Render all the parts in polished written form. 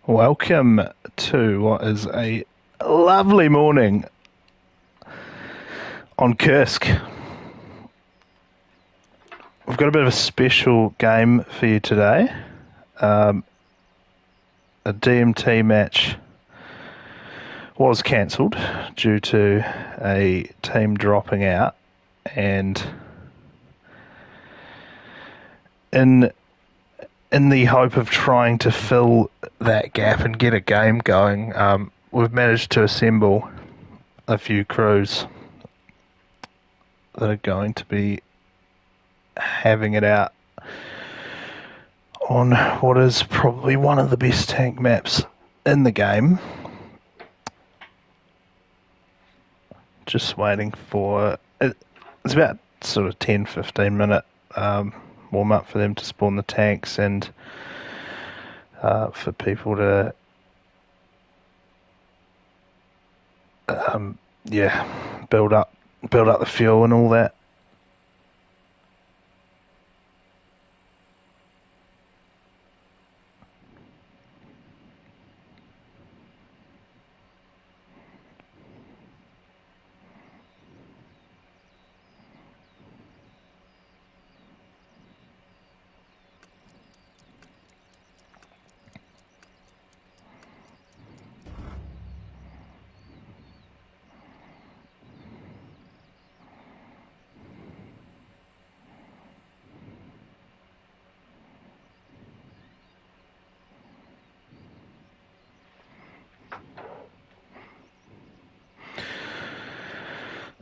Welcome to what is a lovely morning on Kursk. We've got a bit of a special game for you today. A DMT match was cancelled due to a team dropping out, and in the hope of trying to fill that gap and get a game going, we've managed to assemble a few crews that are going to be having it out on what is probably one of the best tank maps in the game. Just waiting for it. It's about sort of 10-15 minute warm up for them to spawn the tanks and for people to build up the fuel and all that.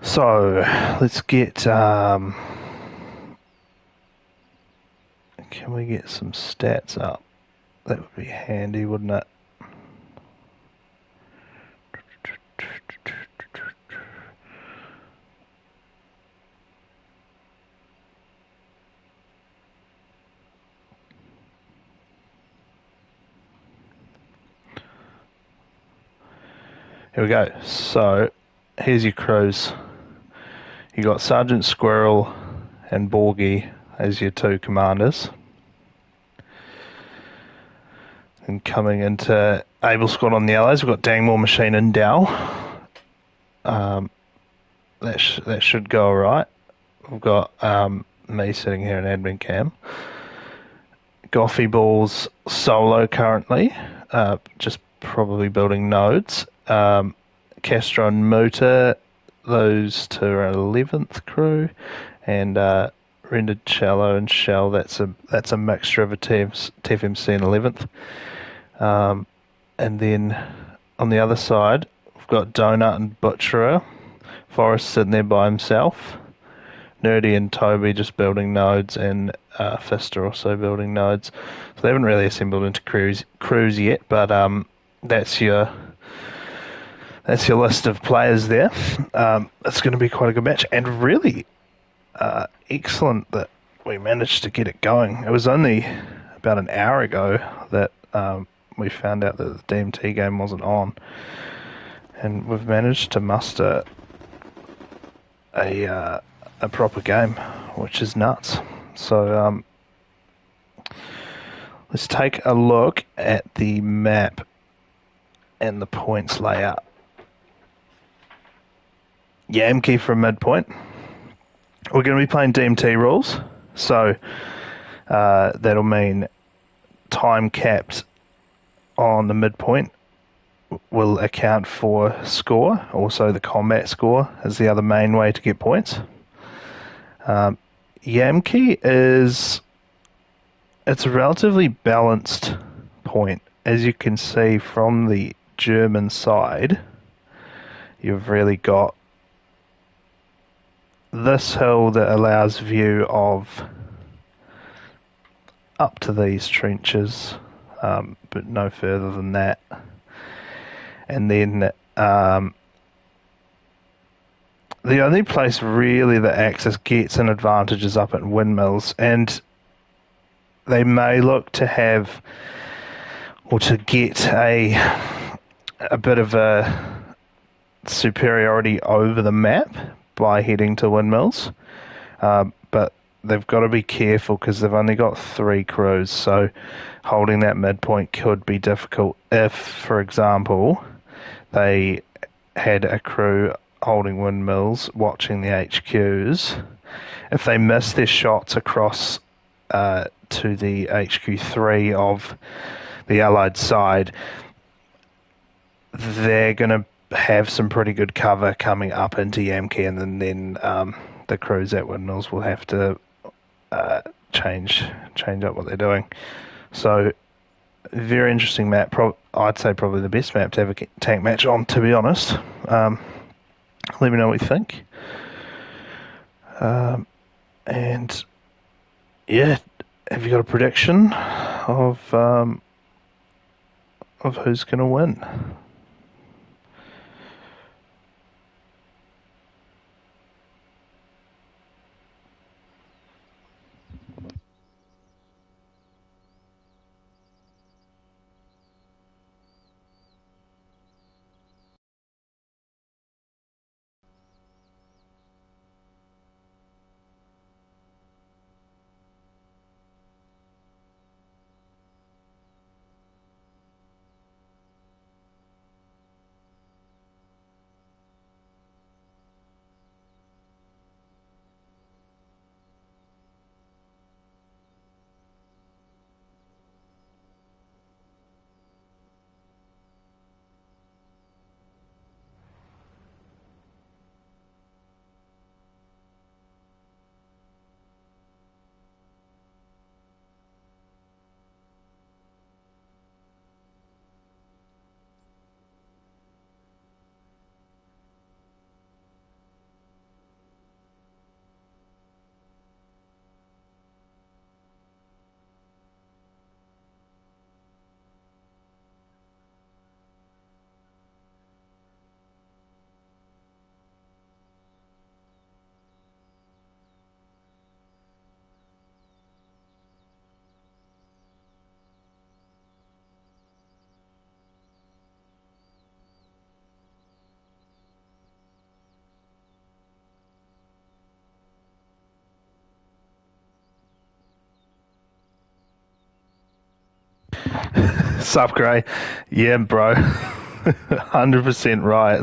So let's get, can we get some stats up? That would be handy, wouldn't it? Here we go. So here's your crews. You got Sergeant Squirrel and Borgie as your two commanders. And coming into Able Squad on the allies, we've got Dangmore Machine and Dow. That should go alright. We've got me sitting here in admin cam. Goffy Balls solo currently, just probably building nodes. Castro and Muta, those two are 11th crew, and Rendered Shallow and Shell, that's a mixture of a TFMC and 11th. And then on the other side, we've got Donut and Butcherer. Forrest sitting there by himself. Nerdy and Toby just building nodes, and Fister also building nodes. So they haven't really assembled into crews yet, but that's your list of players there. It's going to be quite a good match, and really excellent that we managed to get it going. It was only about an hour ago that we found out that the DMT game wasn't on, and we've managed to muster a proper game, which is nuts. So let's take a look at the map and the points layout. Yamkey from midpoint. We're going to be playing DMT rules, so that'll mean time capped on the midpoint will account for score. Also, the combat score is the other main way to get points. Yamkey it's a relatively balanced point. As you can see from the German side, you've really got this hill that allows view of up to these trenches, but no further than that. And then the only place really that Axis gets an advantage is up at windmills, and they may look to have or to get a bit of a superiority over the map by heading to windmills, but they've got to be careful because they've only got 3 crews, so holding that midpoint could be difficult if, for example, they had a crew holding windmills watching the HQs. If they miss their shots across to the HQ3 of the Allied side, they're going to have some pretty good cover coming up into Yamke, and then the crews at windmills will have to change up what they're doing. So, very interesting map. I'd say probably the best map to have a tank match on, to be honest. Let me know what you think. And yeah, have you got a prediction of who's going to win? Sup, Gray? Yeah, bro. 100% right.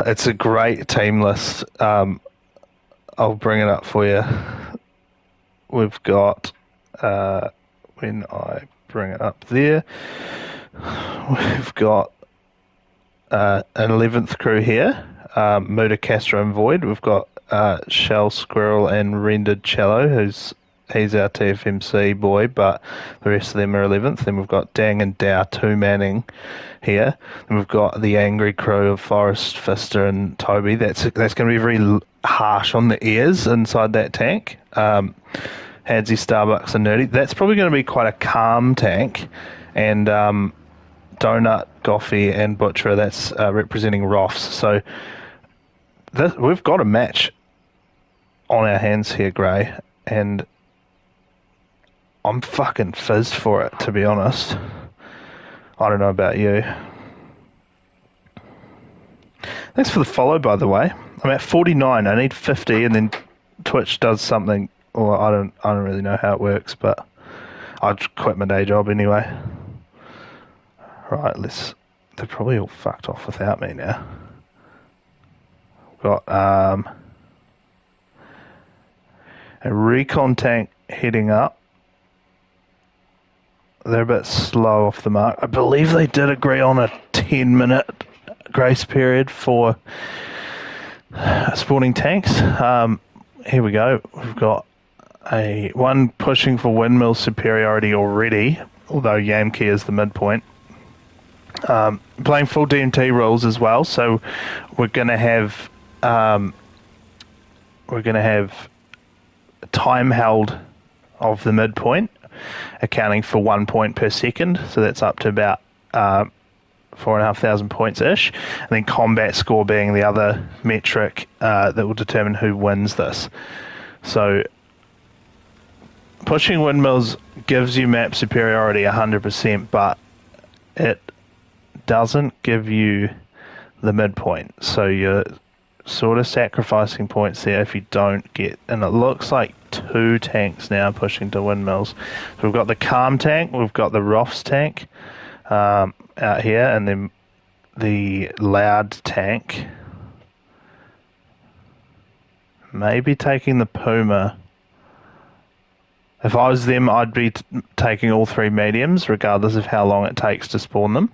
It's a great team list. I'll bring it up for you. We've got, when I bring it up there, we've got an 11th crew here, Muda, Castro and Void. We've got Shell, Squirrel and Rendered Cello, he's our TFMC boy, but the rest of them are 11th. Then we've got Dang and Dow 2-manning here. Then we've got the angry crew of Forrest, Fister and Toby. That's going to be very harsh on the ears inside that tank. Hadsy, Starbucks and Nerdy. That's probably going to be quite a calm tank. And Donut, Goffy and Butcher, that's representing ROFS. So we've got a match on our hands here, Gray, and I'm fucking fizzed for it, to be honest. I don't know about you. Thanks for the follow, by the way. I'm at 49. I need 50, and then Twitch does something. Or I don't really know how it works, but I'd quit my day job anyway. Right, they're probably all fucked off without me now. Got a recon tank heading up. They're a bit slow off the mark. I believe they did agree on a 10-minute grace period for spawning tanks. Here we go. We've got one pushing for windmill superiority already, although Yamke is the midpoint. Playing full DMT rules as well, so we're going to have time held of the midpoint, accounting for 1 point per second, so that's up to about 4,500 points ish, and then combat score being the other metric that will determine who wins this. So pushing windmills gives you map superiority 100%, but it doesn't give you the midpoint. So you're sort of sacrificing points there if you don't get, and it looks like 2 tanks now pushing to windmills. So we've got the calm tank, we've got the ROFS tank out here, and then the loud tank. Maybe taking the Puma. If I was them, I'd be taking all 3 mediums, regardless of how long it takes to spawn them.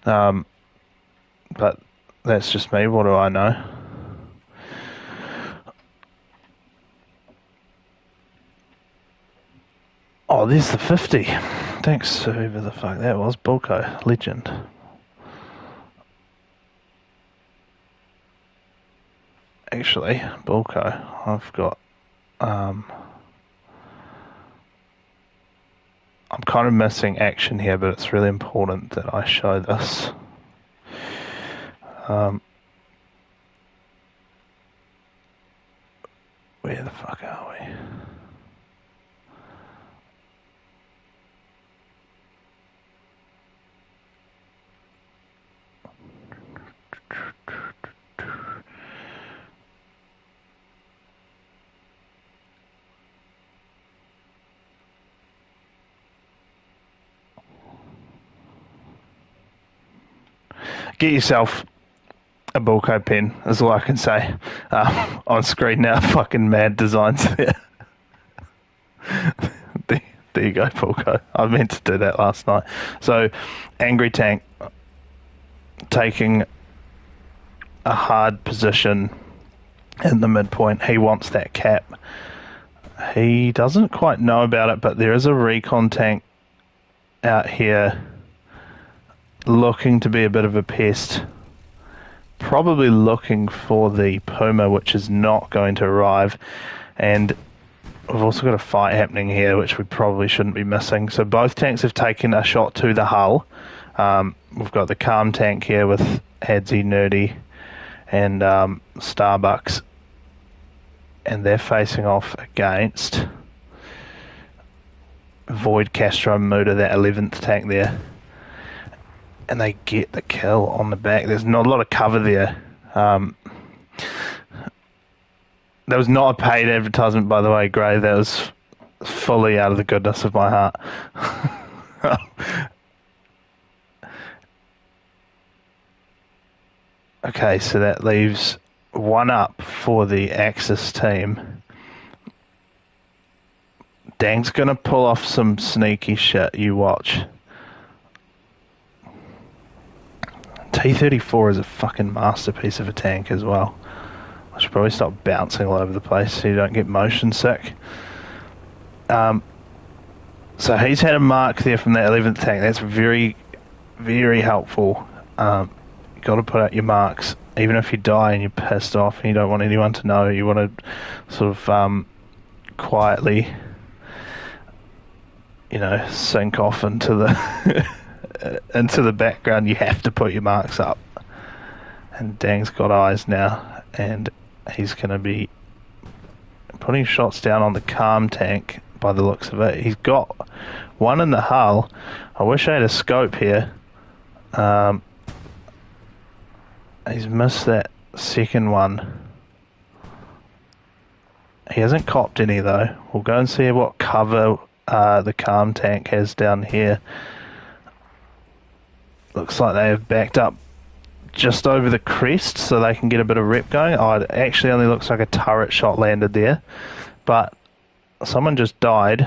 But that's just me. What do I know? Oh, there's the 50. Thanks to whoever the fuck that was. Bulko, legend. Actually, Bulko, I've got... I'm kind of missing action here, but it's really important that I show this. Where the fuck are we? Get yourself a Bulko pen, is all I can say. On screen now, fucking mad designs there. There you go, Bulko. I meant to do that last night. So, Angry Tank taking a hard position in the midpoint. He wants that cap. He doesn't quite know about it, but there is a recon tank out here looking to be a bit of a pest. Probably looking for the Puma, which is not going to arrive. And we've also got a fight happening here, which we probably shouldn't be missing. So both tanks have taken a shot to the hull. We've got the Calm tank here with Hadzi, Nerdy, and Starbucks. And they're facing off against Void, Castro, Muda, that 11th tank there. And they get the kill on the back. There's not a lot of cover there. That was not a paid advertisement, by the way, Gray. That was fully out of the goodness of my heart. Okay, so that leaves 1 up for the Axis team. Dang's going to pull off some sneaky shit, you watch. T-34 is a fucking masterpiece of a tank as well. I should probably stop bouncing all over the place so you don't get motion sick. So he's had a mark there from that 11th tank. That's very, very helpful. You've got to put out your marks. Even if you die and you're pissed off and you don't want anyone to know, you want to sort of quietly, sink off into the... into the background. You have to put your marks up. And Dang's got eyes now, and he's going to be putting shots down on the Calm tank by the looks of it. He's got 1 in the hull. I wish I had a scope here. He's missed that second one. He hasn't copped any though. We'll go and see what cover the Calm tank has down here. Looks like they have backed up just over the crest so they can get a bit of rep going. Oh, it actually only looks like a turret shot landed there. But someone just died.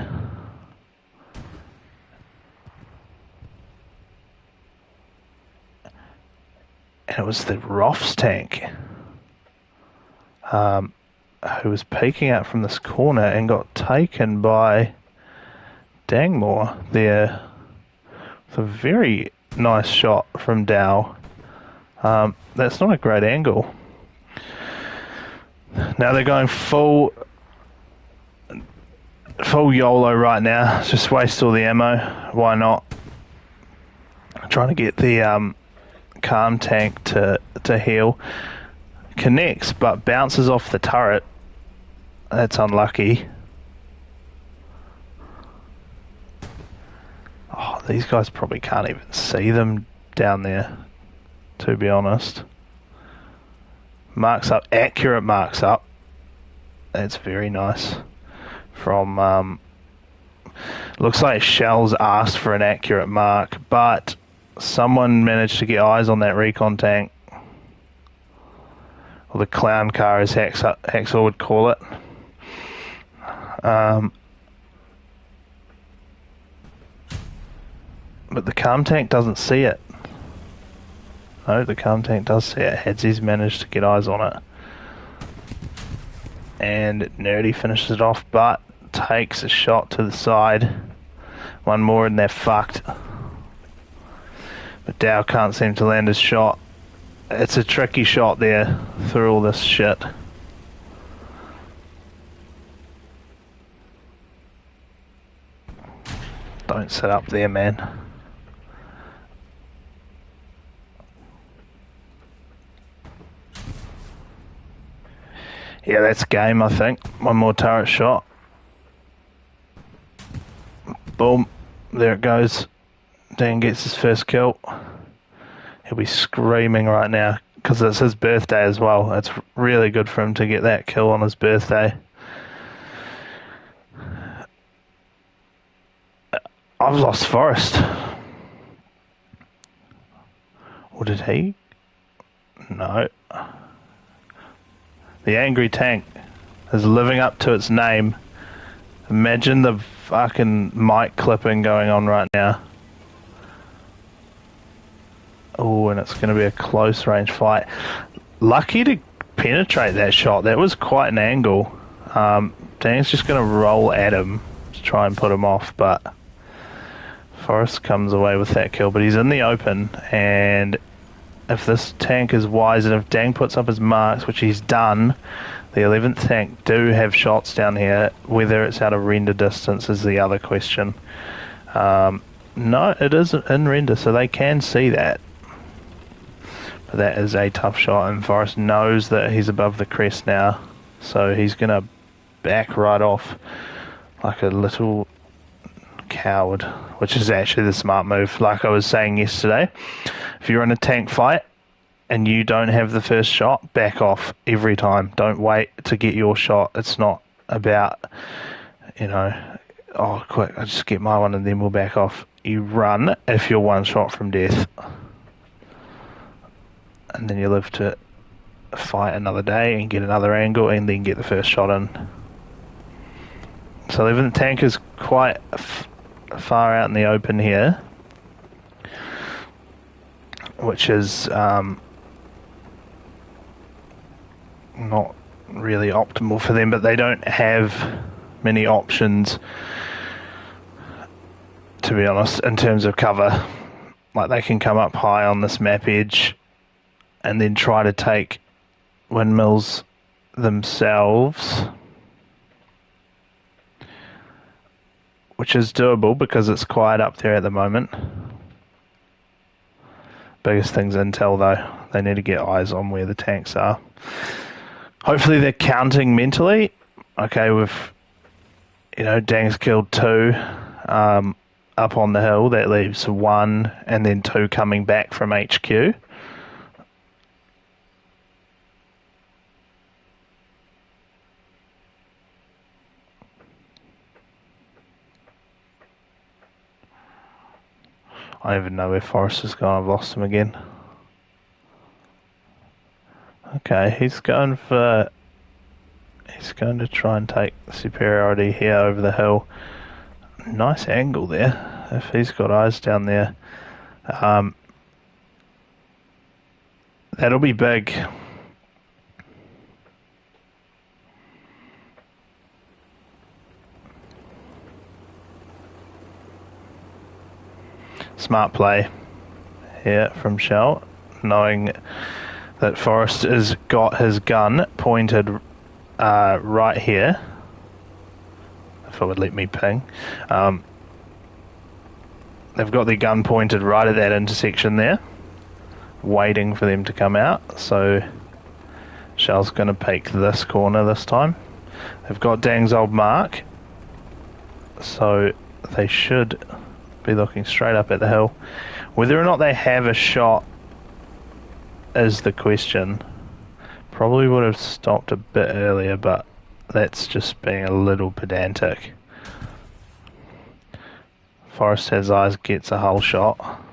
And it was the ROFS tank who was peeking out from this corner and got taken by Dangmore there. It's a very nice shot from Dow. That's not a great angle. Now they're going full YOLO right now. Just waste all the ammo. Why not? Trying to get the Calm tank to heal. Connects, but bounces off the turret. That's unlucky. Oh, these guys probably can't even see them down there, to be honest. Marks up, accurate marks up. That's very nice. From, looks like Shell's asked for an accurate mark, but someone managed to get eyes on that recon tank. Or the clown car, as Hacksaw would call it. But the calm tank doesn't see it. No, the calm tank does see it. Hadzy's managed to get eyes on it. And Nerdy finishes it off, but takes a shot to the side. One more and they're fucked. But Dow can't seem to land his shot. It's a tricky shot there through all this shit. Don't sit up there, man. Yeah, that's game, I think. One more turret shot. Boom. There it goes. Dan gets his first kill. He'll be screaming right now because it's his birthday as well. It's really good for him to get that kill on his birthday. I've lost Forrest. Or did he? No. The angry tank is living up to its name. Imagine the fucking mic clipping going on right now. Oh, and it's going to be a close range fight. Lucky to penetrate that shot. That was quite an angle. Dan's just going to roll at him to try and put him off, but Forrest comes away with that kill. But he's in the open, and if this tank is wise, and if Dang puts up his marks, which he's done, the 11th tank do have shots down here. Whether it's out of render distance is the other question. No, it is in render, so they can see that. But that is a tough shot, and Forrest knows that he's above the crest now, so he's going to back right off like a little coward, which is actually the smart move. Like I was saying yesterday, if you're in a tank fight and you don't have the first shot, back off every time. Don't wait to get your shot. It's not about, oh, quick, I'll just get my one and then we'll back off. You run if you're one shot from death. And then you live to fight another day and get another angle and then get the first shot in. So even the tank is quite far out in the open here, which is not really optimal for them, but they don't have many options, to be honest, in terms of cover. Like, they can come up high on this map edge and then try to take windmills themselves, which is doable because it's quiet up there at the moment. Biggest thing's intel, though. They need to get eyes on where the tanks are. Hopefully they're counting mentally. Okay, Dang's killed 2 up on the hill. That leaves 1 and then 2 coming back from HQ. I don't even know where Forrest has gone. I've lost him again. Okay, he's going to try and take superiority here over the hill. Nice angle there, if he's got eyes down there. That'll be big. Smart play here from Shell, knowing that Forrest has got his gun pointed right here. If it would let me ping. They've got their gun pointed right at that intersection there, waiting for them to come out. So Shell's going to peek this corner this time. They've got Dang's old mark, so they should be looking straight up at the hill. Whether or not they have a shot is the question. Probably would have stopped a bit earlier, but that's just being a little pedantic. Forest Has Eyes gets a hull shot.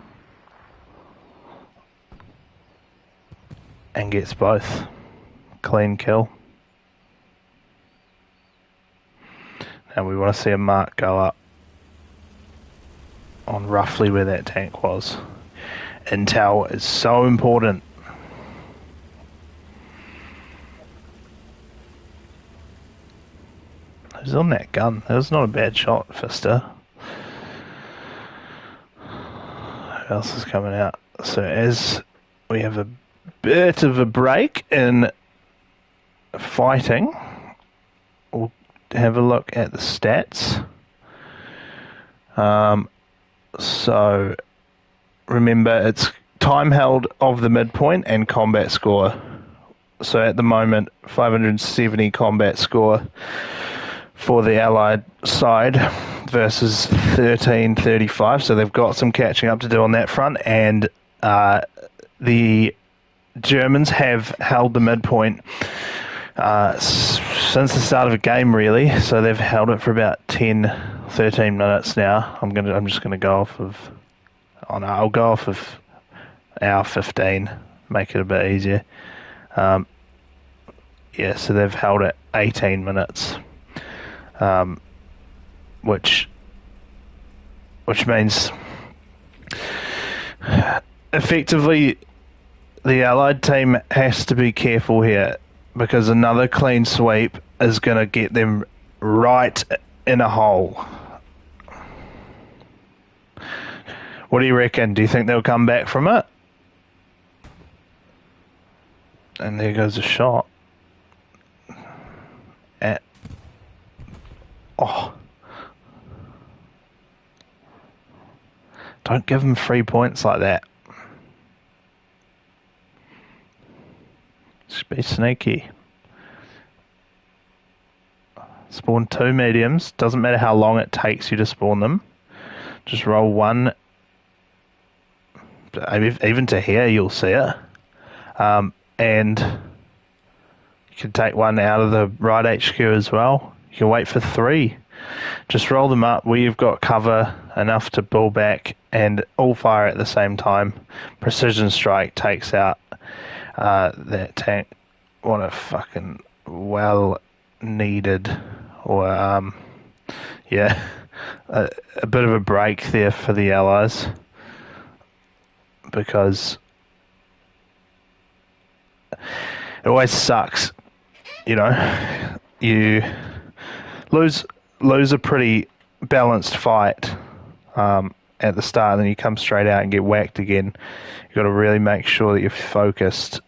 And gets both. Clean kill. Now we want to see a mark go up on roughly where that tank was. Intel is so important. Who's on that gun? That was not a bad shot, Fister. Who else is coming out? So as we have a bit of a break in fighting, we'll have a look at the stats. So remember, it's time held of the midpoint and combat score. So at the moment, 570 combat score for the Allied side versus 1335. So they've got some catching up to do on that front, and the Germans have held the midpoint since the start of the game, really. So they've held it for about 10, 13 minutes now. I'm just gonna go off of. Oh no, I'll go off of hour 15. Make it a bit easier. Yeah, so they've held it 18 minutes, which means effectively the Allied team has to be careful here, because another clean sweep is going to get them right in a hole. What do you reckon? Do you think they'll come back from it? And there goes a shot. Oh. Don't give them 3 points like that. Just be sneaky. Spawn 2 mediums. Doesn't matter how long it takes you to spawn them. Just roll one. Even to here, you'll see it. And you can take one out of the right HQ as well. You can wait for 3. Just roll them up where you've got cover enough to pull back and all fire at the same time. Precision strike takes out that tank. What a fucking well needed, or yeah, a bit of a break there for the Allies, because it always sucks, you know. You lose a pretty balanced fight at the start, and then you come straight out and get whacked again. You've got to really make sure that you're focused,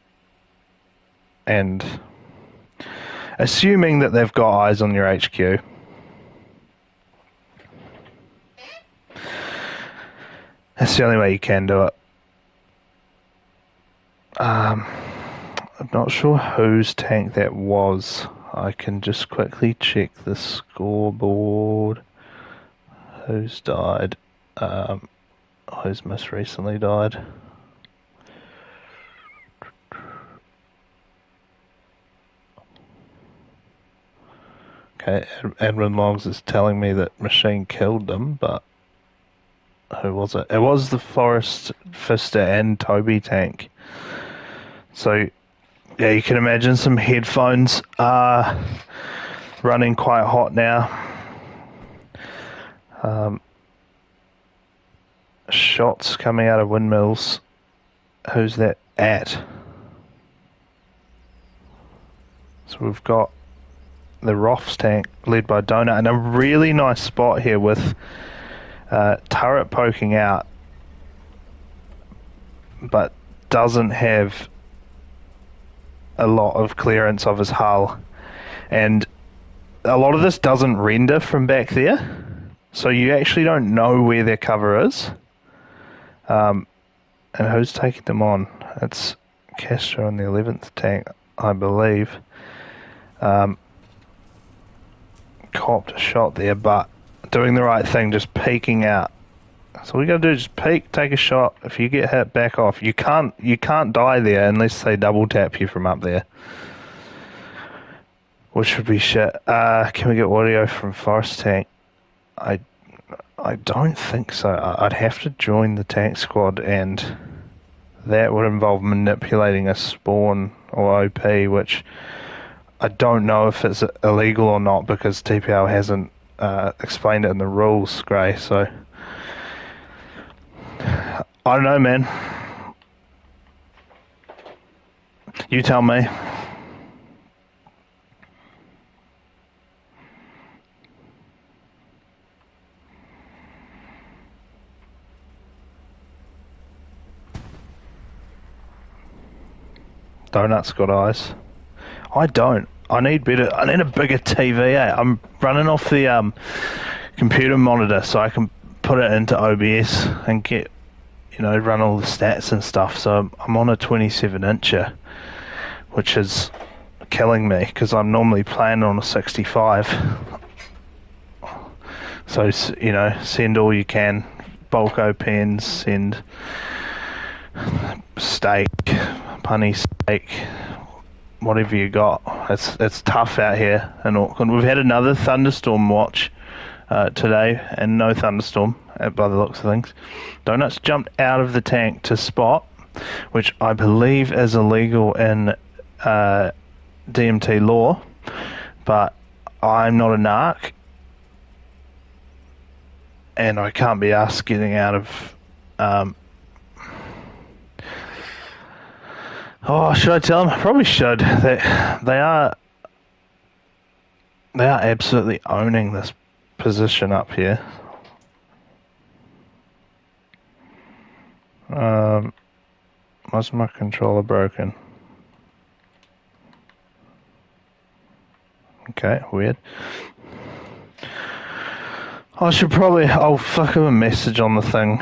and assuming that they've got eyes on your HQ. That's the only way you can do it. I'm not sure whose tank that was. I can just quickly check the scoreboard. Who's died? Who's most recently died? Okay, Admin Logs is telling me that Machine killed them, but who was it? It was the Forest, Fister and Toby tank. So yeah, you can imagine some headphones are running quite hot now. Shots coming out of windmills. Who's that at? So we've got the ROFS tank led by Donut, and a really nice spot here with turret poking out, but doesn't have a lot of clearance of his hull, and a lot of this doesn't render from back there, so you actually don't know where their cover is. And who's taking them on? It's Castro in the 11th tank, I believe. Copped a shot there, but doing the right thing, just peeking out So we gotta do is just peek, take a shot. If you get hit, back off. You can't die there unless they double tap you from up there, which would be shit. Can we get audio from Forest Tank? I don't think so. I'd have to join the tank squad, and that would involve manipulating a spawn or OP, which I don't know if it's illegal or not because TPL hasn't explained it in the rules, Gray. So I don't know, man. You tell me. Donut's got eyes. I don't. I need a bigger TV. I'm running off the computer monitor so I can put it into OBS and get, run all the stats and stuff. So I'm on a 27-incher, which is killing me because I'm normally playing on a 65. So, send all you can. Bulko pens, send steak, punny steak, whatever you got. It's tough out here in Auckland. We've had another thunderstorm watch today, and no thunderstorm by the looks of things. Donuts jumped out of the tank to spot, which I believe is illegal in DMT law, but I'm not a narc, and I can't be asked getting out of should I tell them? I probably should. They are absolutely owning this position up here. Was my controller broken? Okay, weird. I'll fuck him a message on the thing,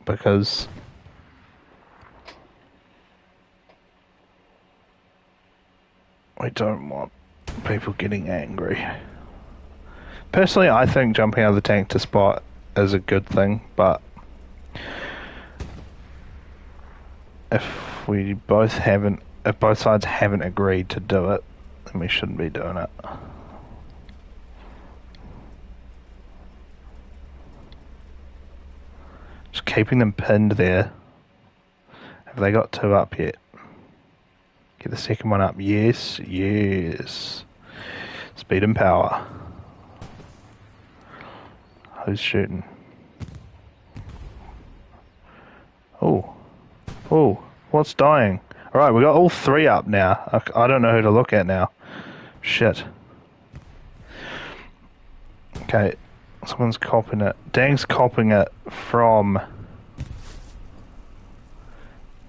because we don't want people getting angry. Personally, I think jumping out of the tank to spot is a good thing, but if both sides haven't agreed to do it, then we shouldn't be doing it. Just keeping them pinned there. Have they got two up yet? Get the second one up. Yes. Speed and power. Who's shooting? Oh, what's dying? Alright, we got all three up now. I don't know who to look at now. Shit. Okay, someone's copping it. Dang's copping it from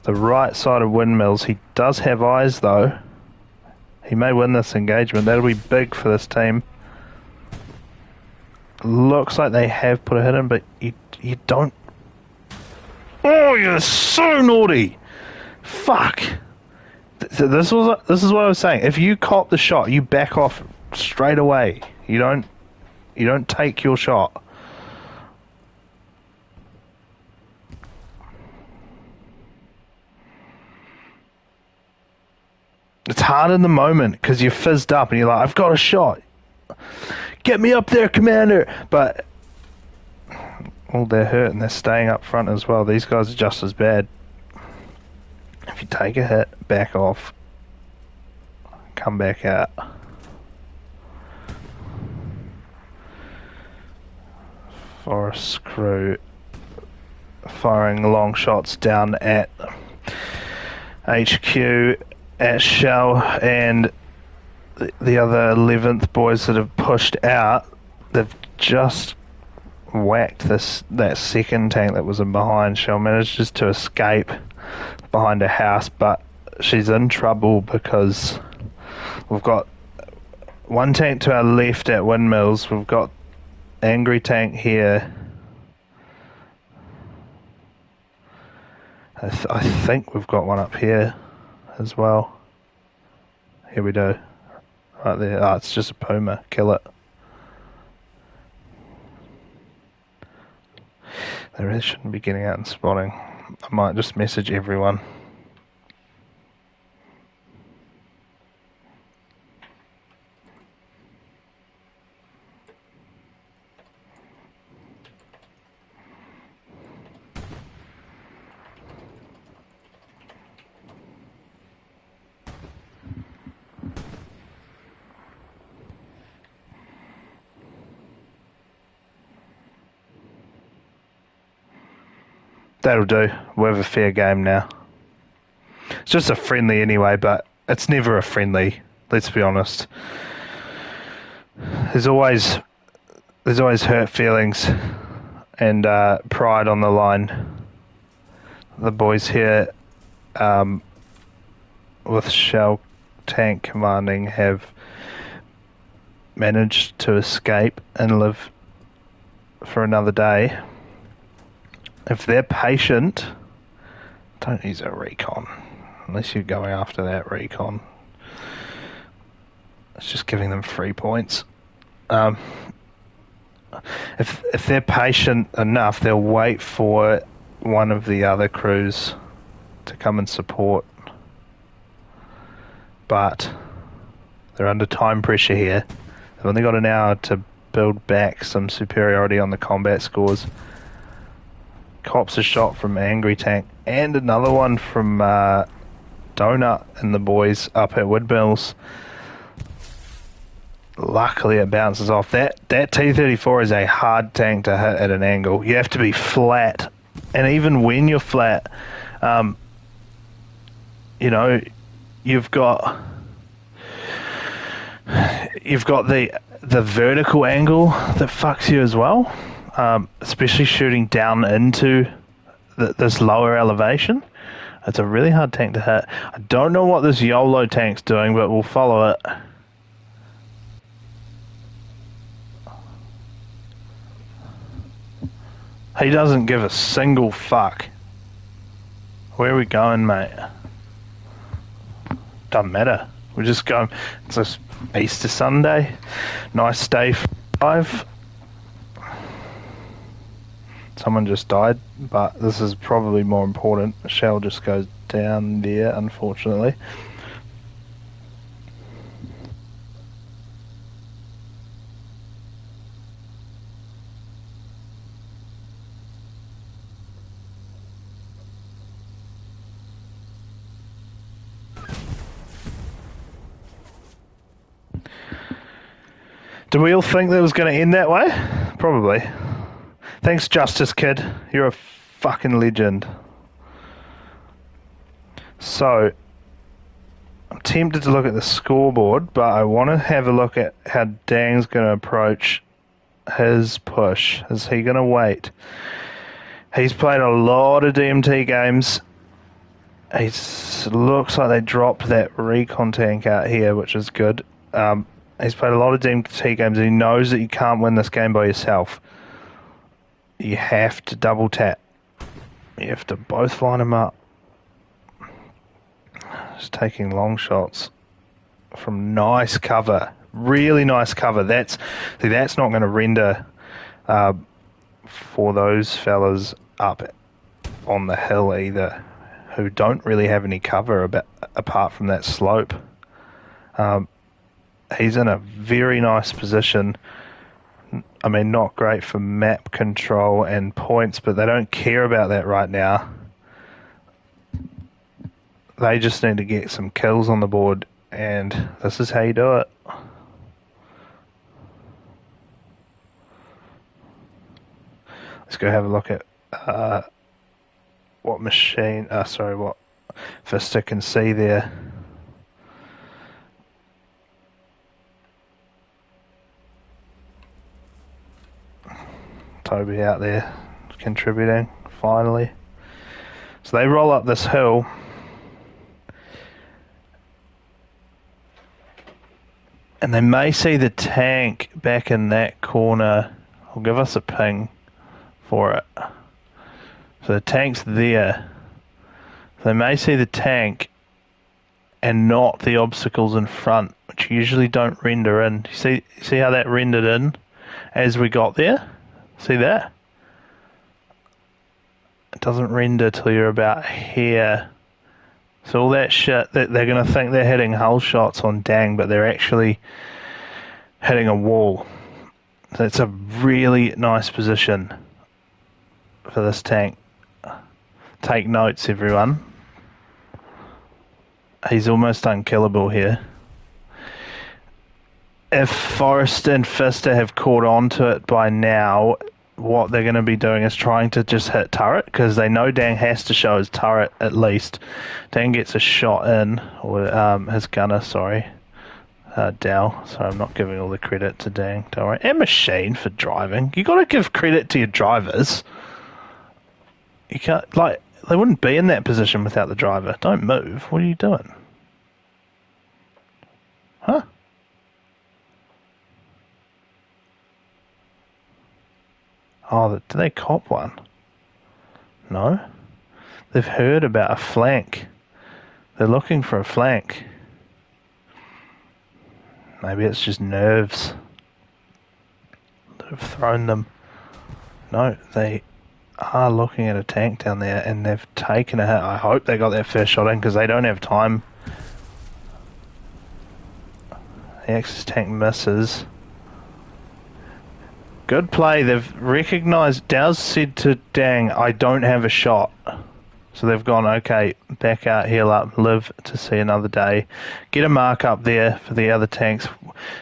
the right side of windmills. He does have eyes though. He may win this engagement. That'll be big for this team. Looks like they have put a hit in, but you don't. Oh, you're so naughty! Fuck. This is what I was saying. If you cop the shot, you back off straight away. You don't take your shot. It's hard in the moment because you're fizzed up and you're like, I've got a shot. Get me up there, Commander! But they're hurt and they're staying up front as well. These guys are just as bad. If you take a hit, back off, come back out. Forest crew firing long shots down at HQ, at Shell, and the other 11th boys that have pushed out. They've just whacked that second tank that was in behind. Shell manages to escape behind a house, but she's in trouble because we've got one tank to our left at windmills. We've got angry tank here. I think we've got one up here as well. Here we go. Right there. Oh, it's just a Puma. Kill it. They really shouldn't be getting out and spotting. I might just message everyone. That'll do. We have a fair game now. It's just a friendly anyway, but it's never a friendly, let's be honest. There's always hurt feelings and pride on the line. The boys here with Shell Tank commanding have managed to escape and live for another day. If they're patient, don't use a recon unless you're going after that recon. It's just giving them 3 points. If they're patient enough, they'll wait for one of the other crews to come and support. But they're under time pressure here. They've only got an hour to build back some superiority on the combat scores. Cops a shot from Angry Tank and another one from Donut and the boys up at Woodmills. Luckily it bounces off. That T-34 is a hard tank to hit at an angle. You have to be flat, and even when you're flat, you've got the vertical angle that fucks you as well. Especially shooting down into this lower elevation. It's a really hard tank to hit. I don't know what this YOLO tank's doing, but we'll follow it. He doesn't give a single fuck. Where are we going, mate? Doesn't matter. We're just going. It's this Easter Sunday. Nice day for drive. Someone just died, but this is probably more important. The shell just goes down there, unfortunately. Do we all think that was going to end that way? Probably. Thanks, Justice Kid. You're a fucking legend. So, I'm tempted to look at the scoreboard, but I want to have a look at how Dang's going to approach his push. Is he going to wait? He's played a lot of DMT games. It looks like they dropped that recon tank out here, which is good. He's played a lot of DMT games, and he knows that you can't win this game by yourself. You have to double tap. You have to both line them up. Just taking long shots from nice cover. Really nice cover. That's not going to render for those fellas up on the hill either, who don't really have any cover apart from that slope. He's in a very nice position. I mean, not great for map control and points, but they don't care about that right now. They just need to get some kills on the board, and this is how you do it. Let's go have a look at what Vista can see there. Toby out there contributing, finally. So they roll up this hill. And they may see the tank back in that corner. Will give us a ping for it. So the tank's there. They may see the tank and not the obstacles in front, which usually don't render in. See how that rendered in as we got there? See that? It doesn't render till you're about here. So all that shit, they're going to think they're hitting hull shots on Dang, but they're actually hitting a wall. So it's a really nice position for this tank. Take notes, everyone. He's almost unkillable here. If Forrest and Fister have caught on to it by now, what they're going to be doing is trying to just hit turret, because they know Dang has to show his turret at least. Dang gets a shot in, or his gunner, sorry. Dow. Sorry, I'm not giving all the credit to Dang, don't worry. And Machine for driving. You got to give credit to your drivers. You can't, they wouldn't be in that position without the driver. Don't move. What are you doing? Huh? Oh, did they cop one? No? They've heard about a flank. They're looking for a flank. Maybe it's just nerves that have thrown them. No, they are looking at a tank down there, and they've taken a hit. I hope they got their first shot in, because they don't have time. The Axis tank misses. Good play. They've recognised. Dow's said to Dang, I don't have a shot. So they've gone, okay, back out, heal up, live to see another day. Get a mark up there for the other tanks.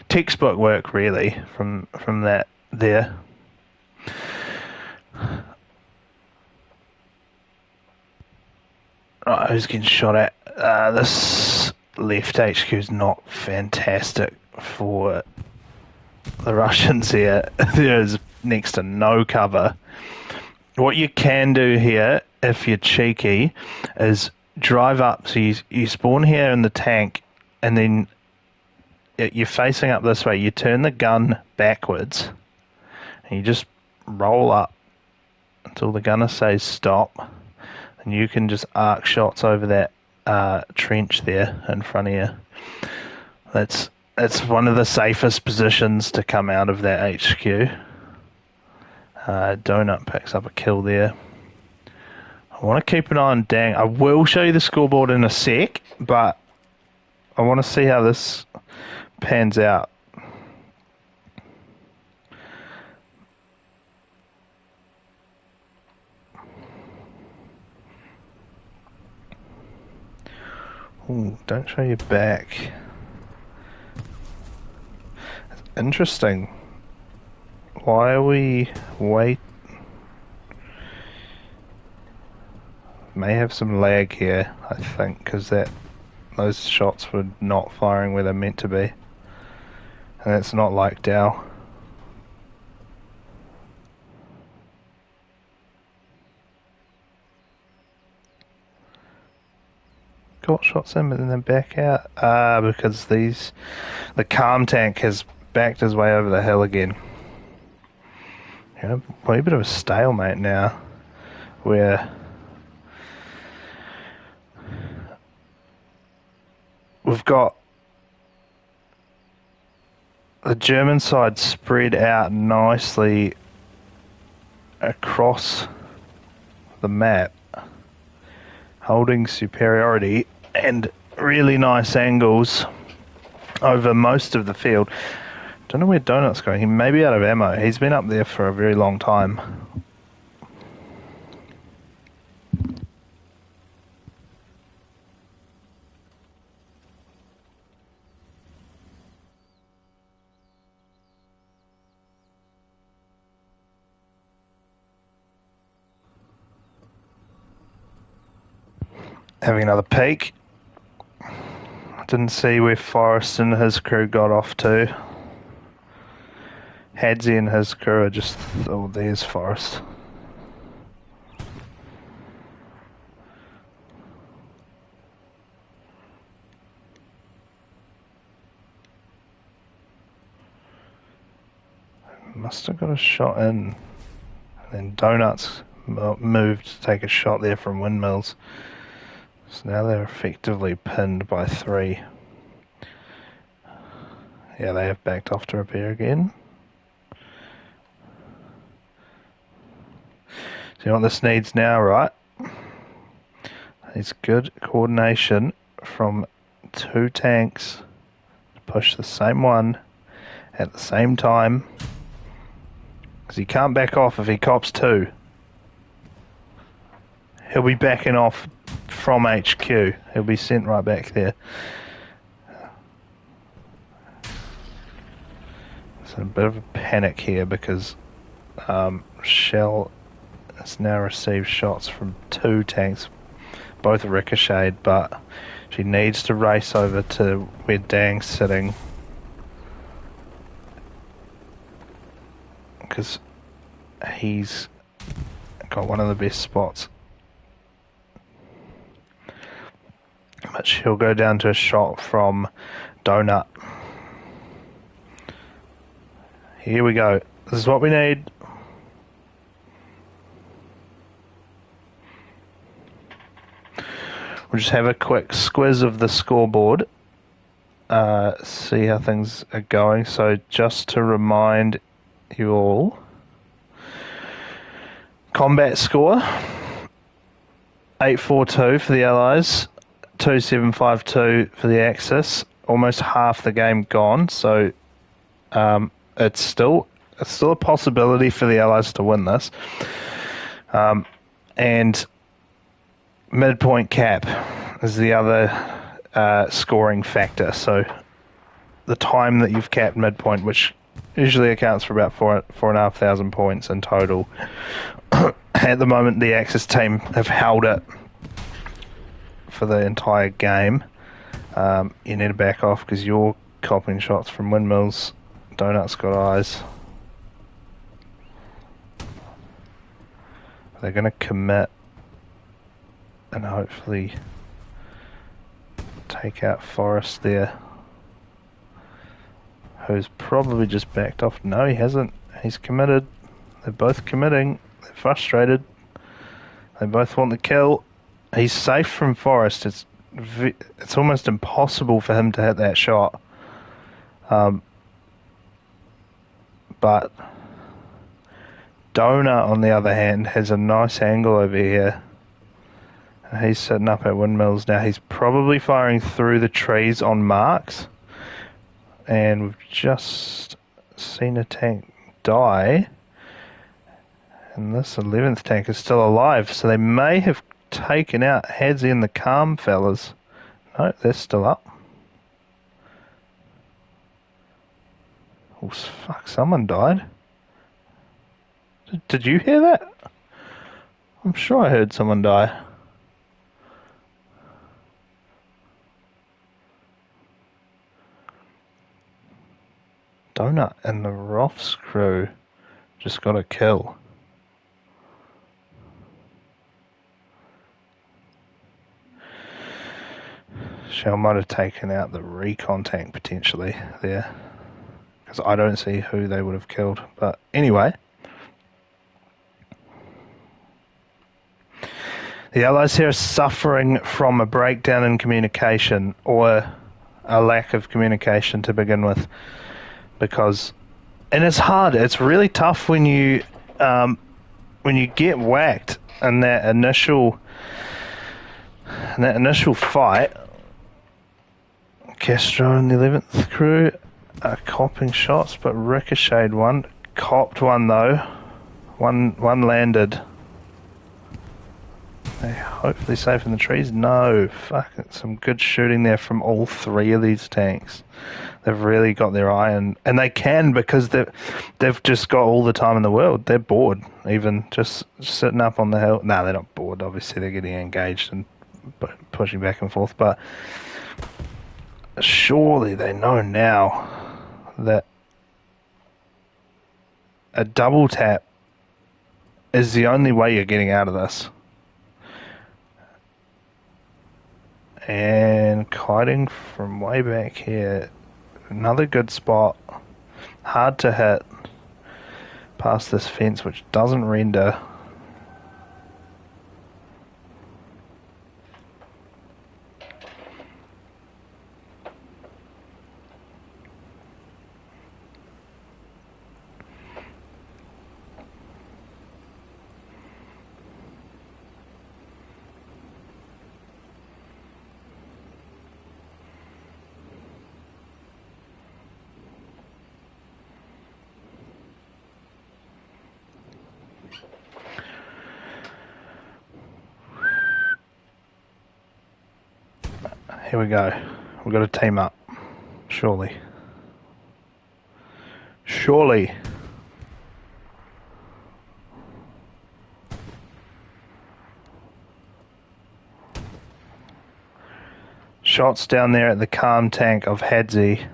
Textbook work, really, from that there. Right, who's getting shot at? This left HQ is not fantastic for the Russians here. There's next to no cover. What you can do here, if you're cheeky, is drive up. So you spawn here in the tank, and then you're facing up this way. You turn the gun backwards, and you just roll up until the gunner says stop, and you can just arc shots over that trench there in front of you. That's one of the safest positions to come out of that HQ. Donut picks up a kill there. I want to keep an eye on Dang. I will show you the scoreboard in a sec, but I want to see how this pans out. Ooh, don't show your back. It's interesting. Why are we may have some lag here, I think, because those shots were not firing where they're meant to be, and it's not like Dow. Got shots in, but then they back out. Because the Calm tank has backed his way over the hill again. Yeah, a bit of a stalemate now, where we've got the German side spread out nicely across the map, holding superiority and really nice angles over most of the field. Don't know where Donut's going. He may be out of ammo. He's been up there for a very long time. Having another peek. Didn't see where Forrest and his crew got off to. Hadzi and his crew are just... Oh, there's Forrest. Must have got a shot in. And then Donuts moved to take a shot there from windmills. So now they're effectively pinned by 3. Yeah, they have backed off to repair again. So you know what this needs now, right? It's good coordination from 2 tanks to push the same one at the same time. Because he can't back off if he cops 2. He'll be backing off from HQ. He'll be sent right back there. It's a bit of a panic here because Shell has now received shots from 2 tanks, both ricocheted, but she needs to race over to where Dang's sitting because he's got one of the best spots. But she'll go down to a shot from Donut. Here we go. This is what we need. We'll just have a quick squiz of the scoreboard. See how things are going. So just to remind you all, combat score 842 for the Allies, 2752 for the Axis. Almost half the game gone. So it's still a possibility for the Allies to win this. And midpoint cap is the other scoring factor. So the time that you've capped midpoint, which usually accounts for about 4,500 points in total. At the moment, the Axis team have held it for the entire game. You need to back off because you're copping shots from windmills. Donut's got eyes. They're going to commit and hopefully take out Forrest there, who's probably just backed off. No, he hasn't. He's committed. They're both committing. They're frustrated. They both want the kill. He's safe from Forrest. It's almost impossible for him to hit that shot. But Donut, on the other hand, has a nice angle over here. He's sitting up at windmills now. He's probably firing through the trees on marks. And we've just seen a tank die. And this 11th tank is still alive. So they may have taken out Hadzi and the Calm fellas. No, they're still up. Oh, fuck, someone died. Did you hear that? I'm sure I heard someone die. Donut and the ROFS crew just got a kill. Shell might have taken out the recon tank potentially there, because I don't see who they would have killed. But anyway, the Allies here are suffering from a breakdown in communication, or a lack of communication to begin with, because, and it's hard, it's really tough when you get whacked in that initial fight. Castro and the 11th crew are copping shots, but ricocheted one, copped one though, one landed. They're hopefully safe in the trees. No, fuck, it's some good shooting there from all 3 of these tanks. They've really got their eye on, and they can, because they've just got all the time in the world. They're bored, even just sitting up on the hill. No, they're not bored. Obviously, they're getting engaged and pushing back and forth. But surely they know now that a double tap is the only way you're getting out of this. And kiting from way back here. Another good spot. Hard to hit past this fence, which doesn't render. Here we go. We've got to team up. Surely. Surely. Shots down there at the calm tank of Hadzi.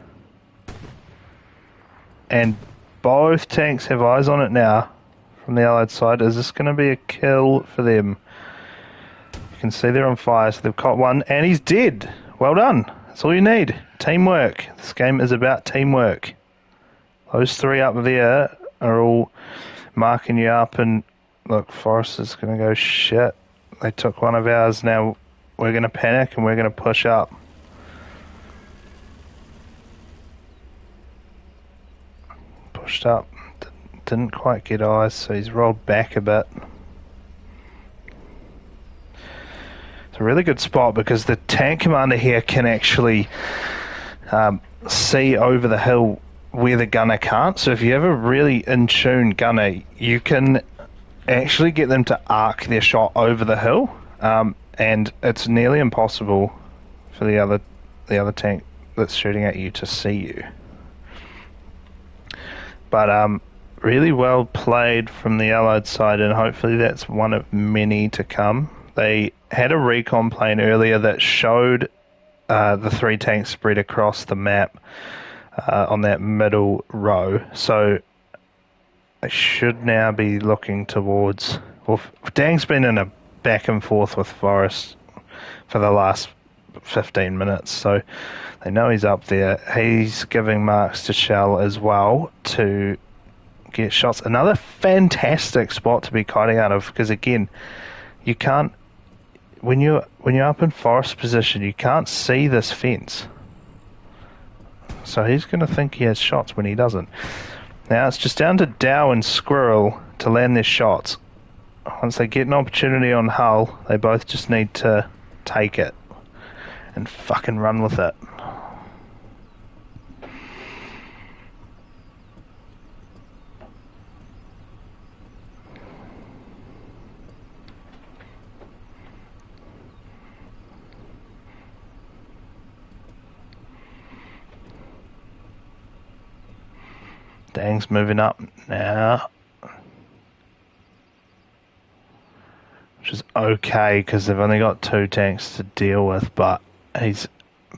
And both tanks have eyes on it now from the Allied side. Is this going to be a kill for them? You can see they're on fire, so they've caught one, and he's dead. Well done. That's all you need. Teamwork. This game is about teamwork. Those three up there are all marking you up, and look, Forrest is going to go, shit. They took one of ours, now we're going to panic and we're going to push up. Pushed up, didn't quite get eyes, so he's rolled back a bit. It's a really good spot because the tank commander here can actually see over the hill where the gunner can't. So if you have a really in tune gunner, you can actually get them to arc their shot over the hill, and it's nearly impossible for the other tank that's shooting at you to see you. But really well played from the Allied side, and hopefully that's one of many to come. They had a recon plane earlier that showed the three tanks spread across the map on that middle row, so they should now be looking towards... Well, Dang's been in a back and forth with Forrest for the last 15 minutes, so they know he's up there. He's giving marks to Shell as well to get shots. Another fantastic spot to be kiting out of, because again, you can't, when you're up in Forrest position, you can't see this fence. So he's going to think he has shots when he doesn't. Now it's just down to Dow and Squirrel to land their shots. Once they get an opportunity on Hull, they both just need to take it and fucking run with it. Dang's moving up now, which is okay because they've only got two tanks to deal with, but he's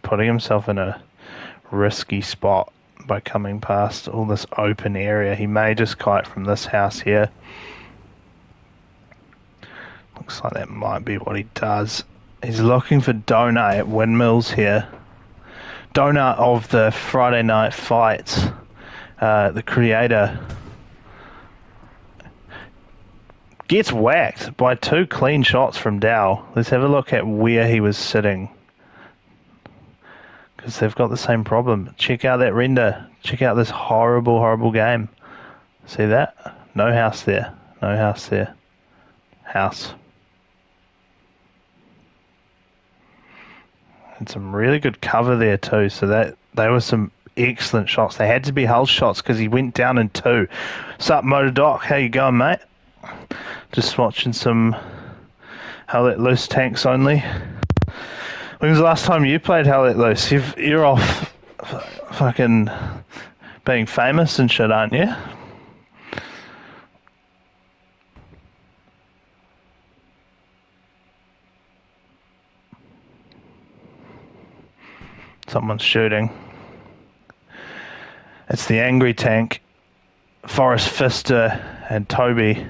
putting himself in a risky spot by coming past all this open area. He may just kite from this house here. Looks like that might be what he does. He's looking for Donut at Windmills here. Donut of the Friday Night Fights. The creator gets whacked by two clean shots from Dow. Let's have a look at where he was sitting, because they've got the same problem. Check out that render. Check out this horrible, horrible game. See that? No house there. No house there. House. And some really good cover there too. So that they were some excellent shots. They had to be Hull shots because he went down in two. Sup, Motor Doc? How you going, mate? Just watching some Hell Let Loose tanks only. When was the last time you played Hell Let Loose? You're off fucking being famous and shit, aren't you? Someone's shooting. It's the angry tank, Forrest Pfister and Toby.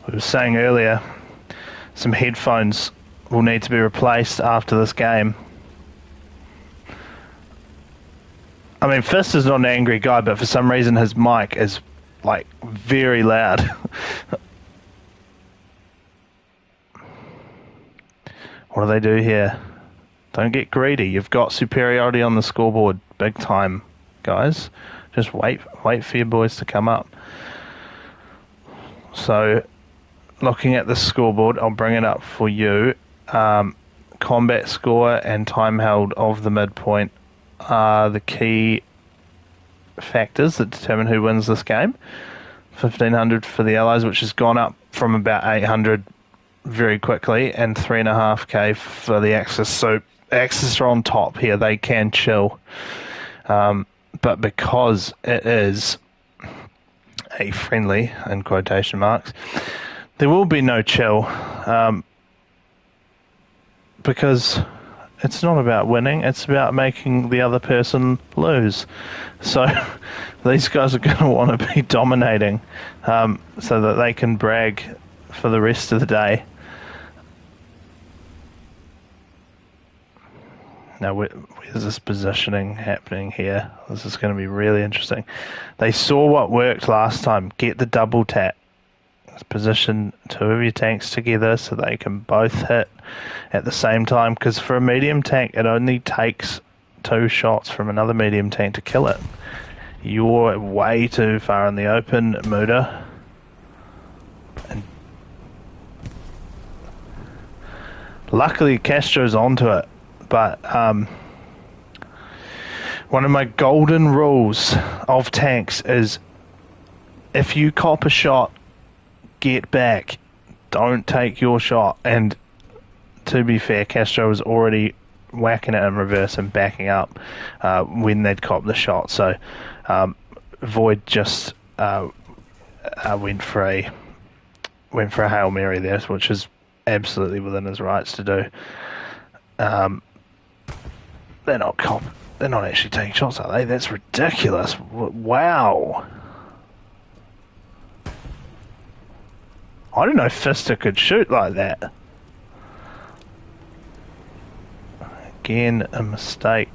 We were saying earlier, some headphones will need to be replaced after this game. I mean, Fist is not an angry guy, but for some reason his mic is, like, very loud. What do they do here? Don't get greedy. You've got superiority on the scoreboard. Big time, guys. Just wait for your boys to come up. So, looking at the scoreboard, I'll bring it up for you. Combat score and time held of the midpoint are the key factors that determine who wins this game. 1,500 for the Allies, which has gone up from about 800 very quickly, and 3.5k for the Axis. So Axis are on top here. They can chill. But because it is a friendly, in quotation marks, there will be no chill. Because it's not about winning, it's about making the other person lose. So these guys are going to want to be dominating so that they can brag for the rest of the day. Now, where's this positioning happening here? This is going to be really interesting. They saw what worked last time. Get the double tap. Position two of your tanks together so they can both hit at the same time, because for a medium tank it only takes 2 shots from another medium tank to kill it. You're way too far in the open, Muda. And luckily Castro's onto it, but one of my golden rules of tanks is if you cop a shot, get back. Don't take your shot. And to be fair, Castro was already whacking it in reverse and backing up when they'd copped the shot. So Void just went for a Hail Mary there, which is absolutely within his rights to do. They're not actually taking shots, are they? That's ridiculous. Wow. I didn't know Fister could shoot like that. Again, a mistake.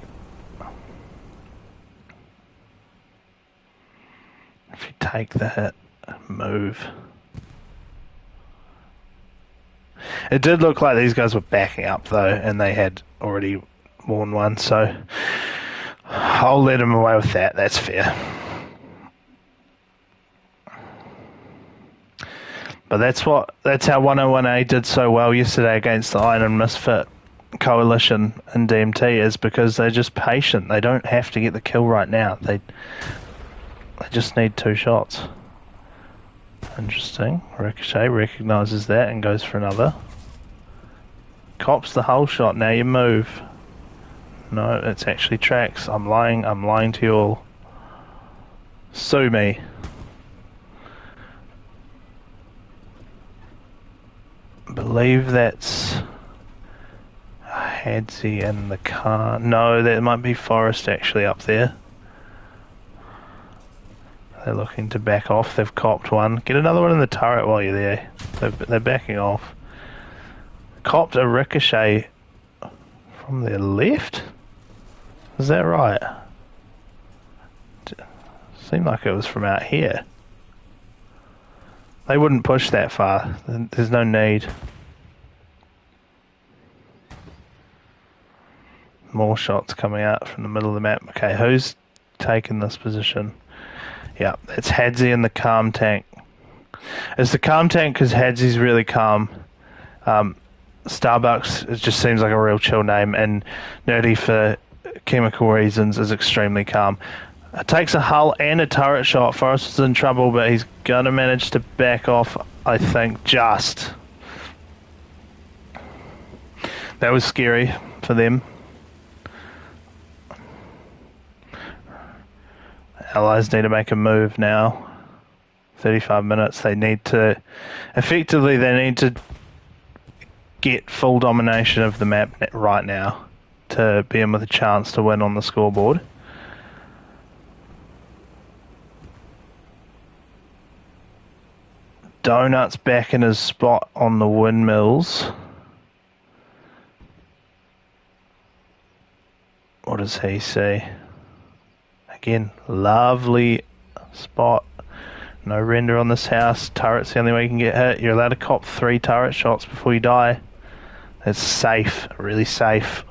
If you take the hit, move. It did look like these guys were backing up though, and they had already won one, so I'll let them away with that. That's fair. But that's how 101A did so well yesterday against the Iron and Misfit coalition in DMT, is because they're just patient. They don't have to get the kill right now. They just need 2 shots. Interesting. Ricochet recognises that and goes for another. Cops the whole shot. Now you move. No, it's actually tracks. I'm lying to you all. Sue me. Believe that's Hadzi in the car. No, that might be Forrest actually up there. They're looking to back off. They've copped one. Get another one in the turret while you're there. They're backing off. Copped a ricochet from their left? Is that right? Seemed like it was from out here. They wouldn't push that far. There's no need. More shots coming out from the middle of the map. Okay, who's taken this position? Yeah, it's Hadzi in the calm tank. It's the calm tank because Hadzi's really calm. Starbucks, it just seems like a real chill name, and Nerdy, for chemical reasons, is extremely calm. It takes a hull and a turret shot. Forrest is in trouble, but he's going to manage to back off, I think, just. That was scary for them. Allies need to make a move now. 35 minutes. They need to get full domination of the map right now to be in with a chance to win on the scoreboard. Donuts back in his spot on the windmills. What does he see? Again, lovely spot. No render on this house. Turret's the only way you can get hit. You're allowed to cop 3 turret shots before you die. It's safe, really safe.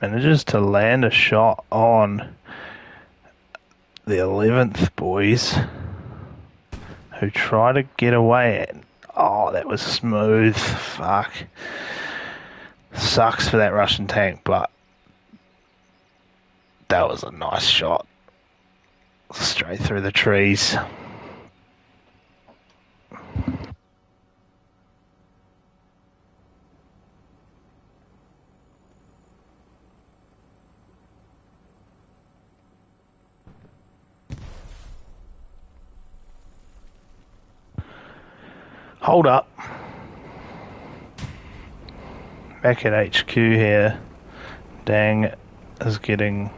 Manages to land a shot on the 11th boys, who try to get away. Oh, that was smooth. Fuck. Sucks for that Russian tank, but That was a nice shot. Straight through the trees. Hold up. Back at HQ here. Dang is getting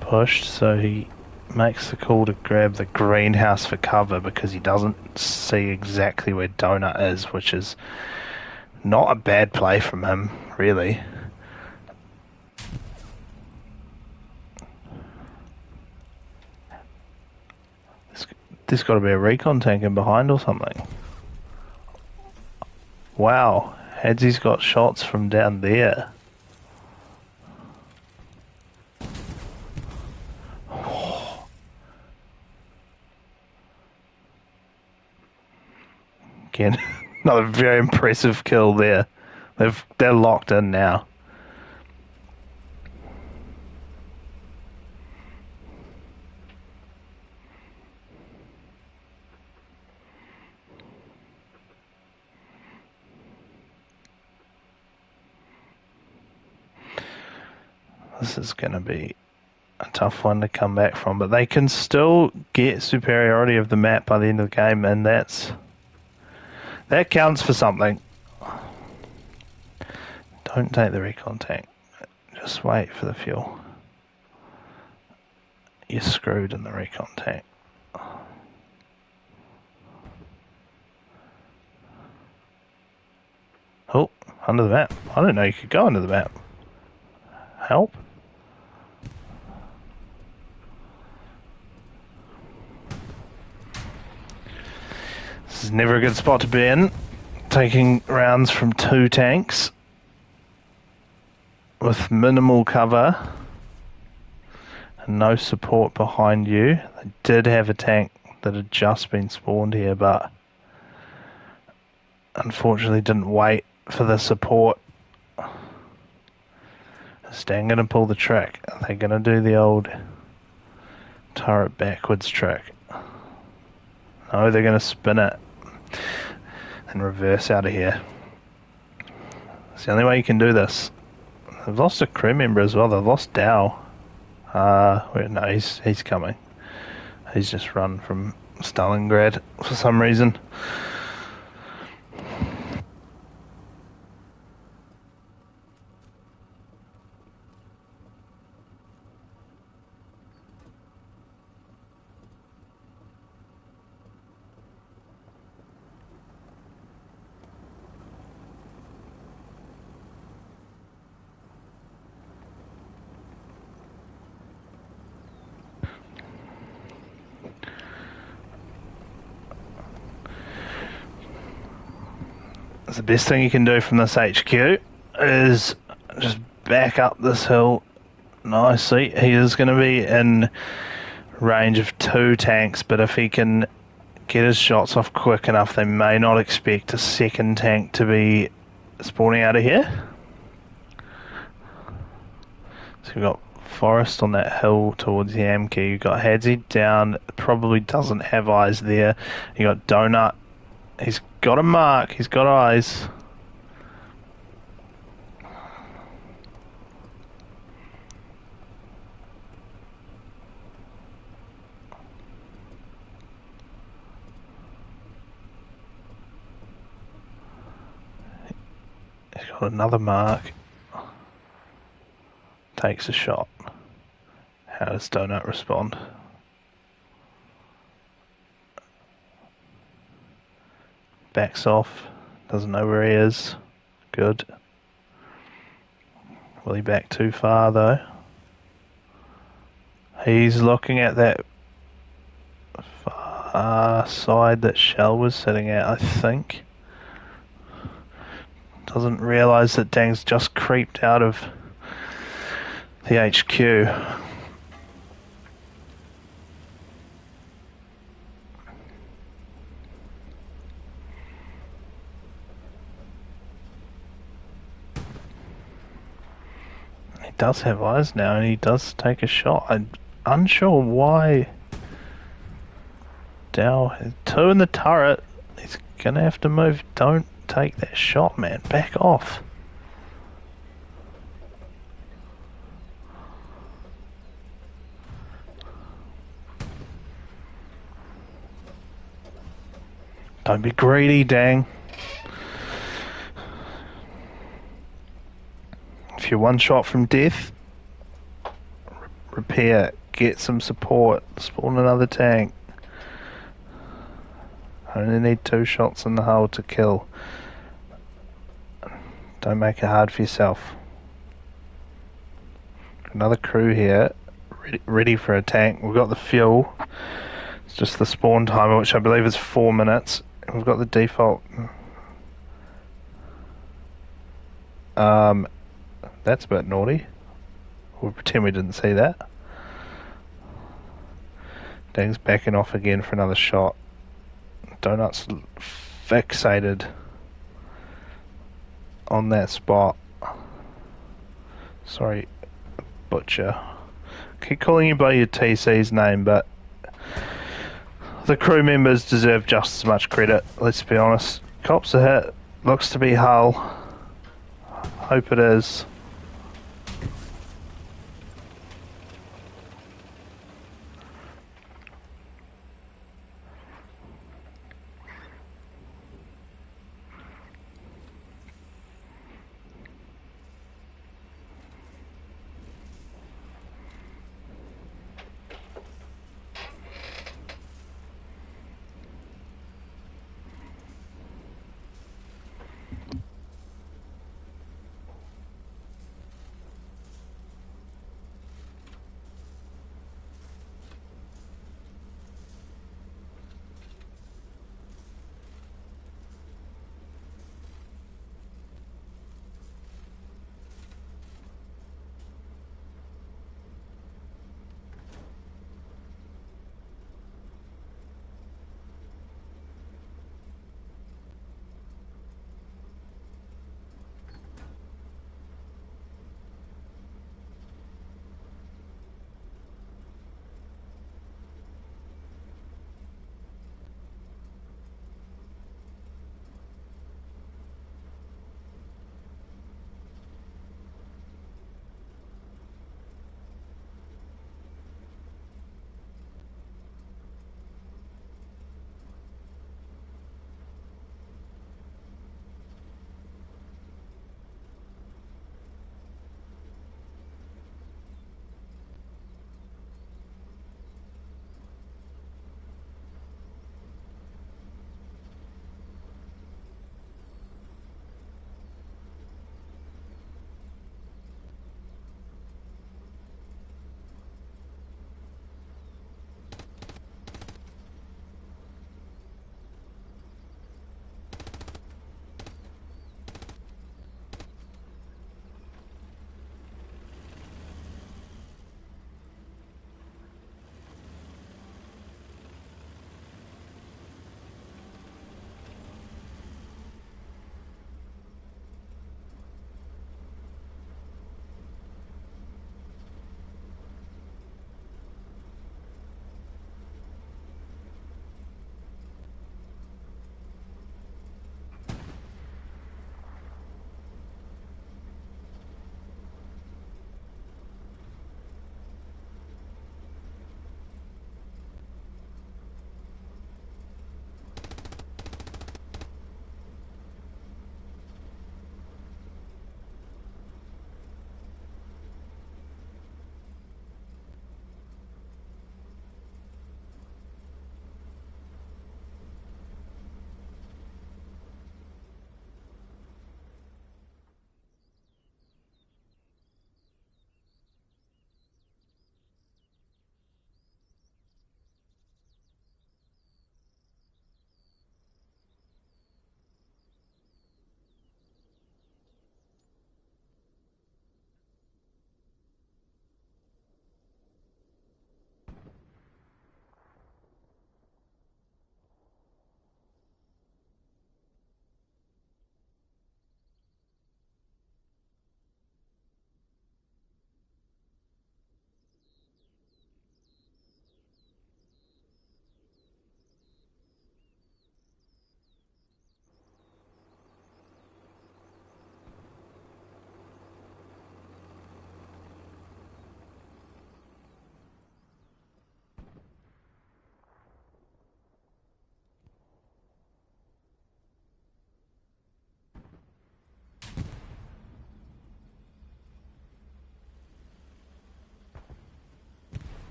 pushed, so he makes the call to grab the greenhouse for cover because he doesn't see exactly where Donut is, which is not a bad play from him, really. There's got to be a recon tank in behind or something. Wow, Hadsy's got shots from down there. Again, another very impressive kill there. They're locked in now. This is going to be a tough one to come back from, but they can still get superiority of the map by the end of the game, and that counts for something. Don't take the recon tank. Just wait for the fuel. You're screwed in the recon tank. Oh, under the map. I didn't know you could go under the map. Help? This is never a good spot to be in. Taking rounds from 2 tanks with minimal cover and no support behind you. They did have a tank that had just been spawned here, but unfortunately didn't wait for the support. Is Dan going to pull the trick? Are they going to do the old turret backwards trick? No, they're going to spin it and reverse out of here. It's the only way you can do this. They've lost a crew member as well. They've lost Dow. Wait, no, he's coming. He's just run from Stalingrad for some reason. The best thing you can do from this HQ is just back up this hill nicely. He is going to be in range of 2 tanks, but if he can get his shots off quick enough, they may not expect a second tank to be spawning out of here. So we've got Forest on that hill towards the Amkey. You've got Hadsy down, probably doesn't have eyes there. You got Donut. He's got a mark, he's got eyes. He's got another mark. Takes a shot. How does Donut respond? Backs off, doesn't know where he is. Good. Will he back too far though? He's looking at that far side that Shell was sitting at, I think. Doesn't realise that Dang's just creeped out of the HQ. does have eyes now, and he does take a shot. I'm unsure why. Dow has 2 in the turret. He's gonna have to move. Don't take that shot, man. Back off. Don't be greedy, dang. If you're one shot from death, repair, get some support, spawn another tank. I only need 2 shots in the hull to kill. Don't make it hard for yourself. Another crew here, ready for a tank. We've got the fuel. It's just the spawn timer, which I believe is 4 minutes. We've got the default. That's a bit naughty. We'll pretend we didn't see that. Dang's backing off again for another shot. Donut's fixated on that spot. Sorry, Butcher. Keep calling you by your TC's name, but the crew members deserve just as much credit, let's be honest. Cops a hit. Looks to be Hull. Hope it is.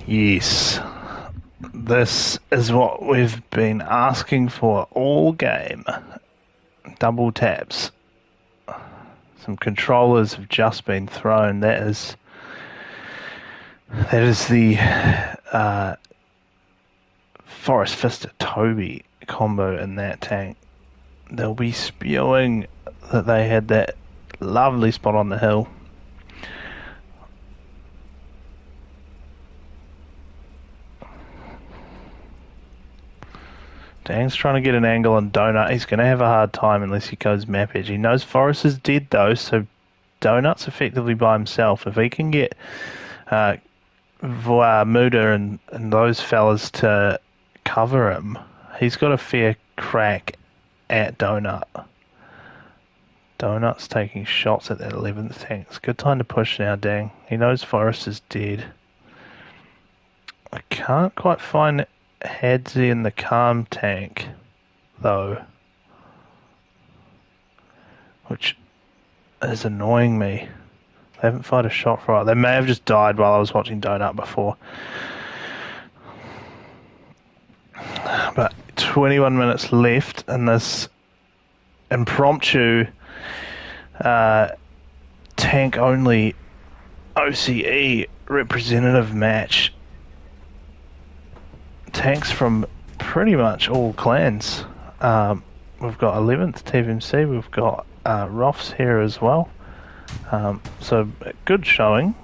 Yes. This is what we've been asking for all game. Double taps. Some controllers have just been thrown. That is the Forest Fister Toby combo in that tank. They'll be spewing that they had that lovely spot on the hill. Dang's trying to get an angle on Donut. He's going to have a hard time unless he goes map edge. He knows Forrest is dead though, so Donut's effectively by himself. If he can get Muda and those fellas to cover him, he's got a fair crack at Donut. Donut's taking shots at that 11th tank. It's a good time to push now, Dang. He knows Forrest is dead. I can't quite find Hadzi in the calm tank, though, which is annoying me. They haven't fired a shot for it. They may have just died while I was watching Donut before. But 21 minutes left in this impromptu tank-only OCE representative match. Tanks from pretty much all clans. We've got 11th TFMC, we've got ROFS here as well. So good showing.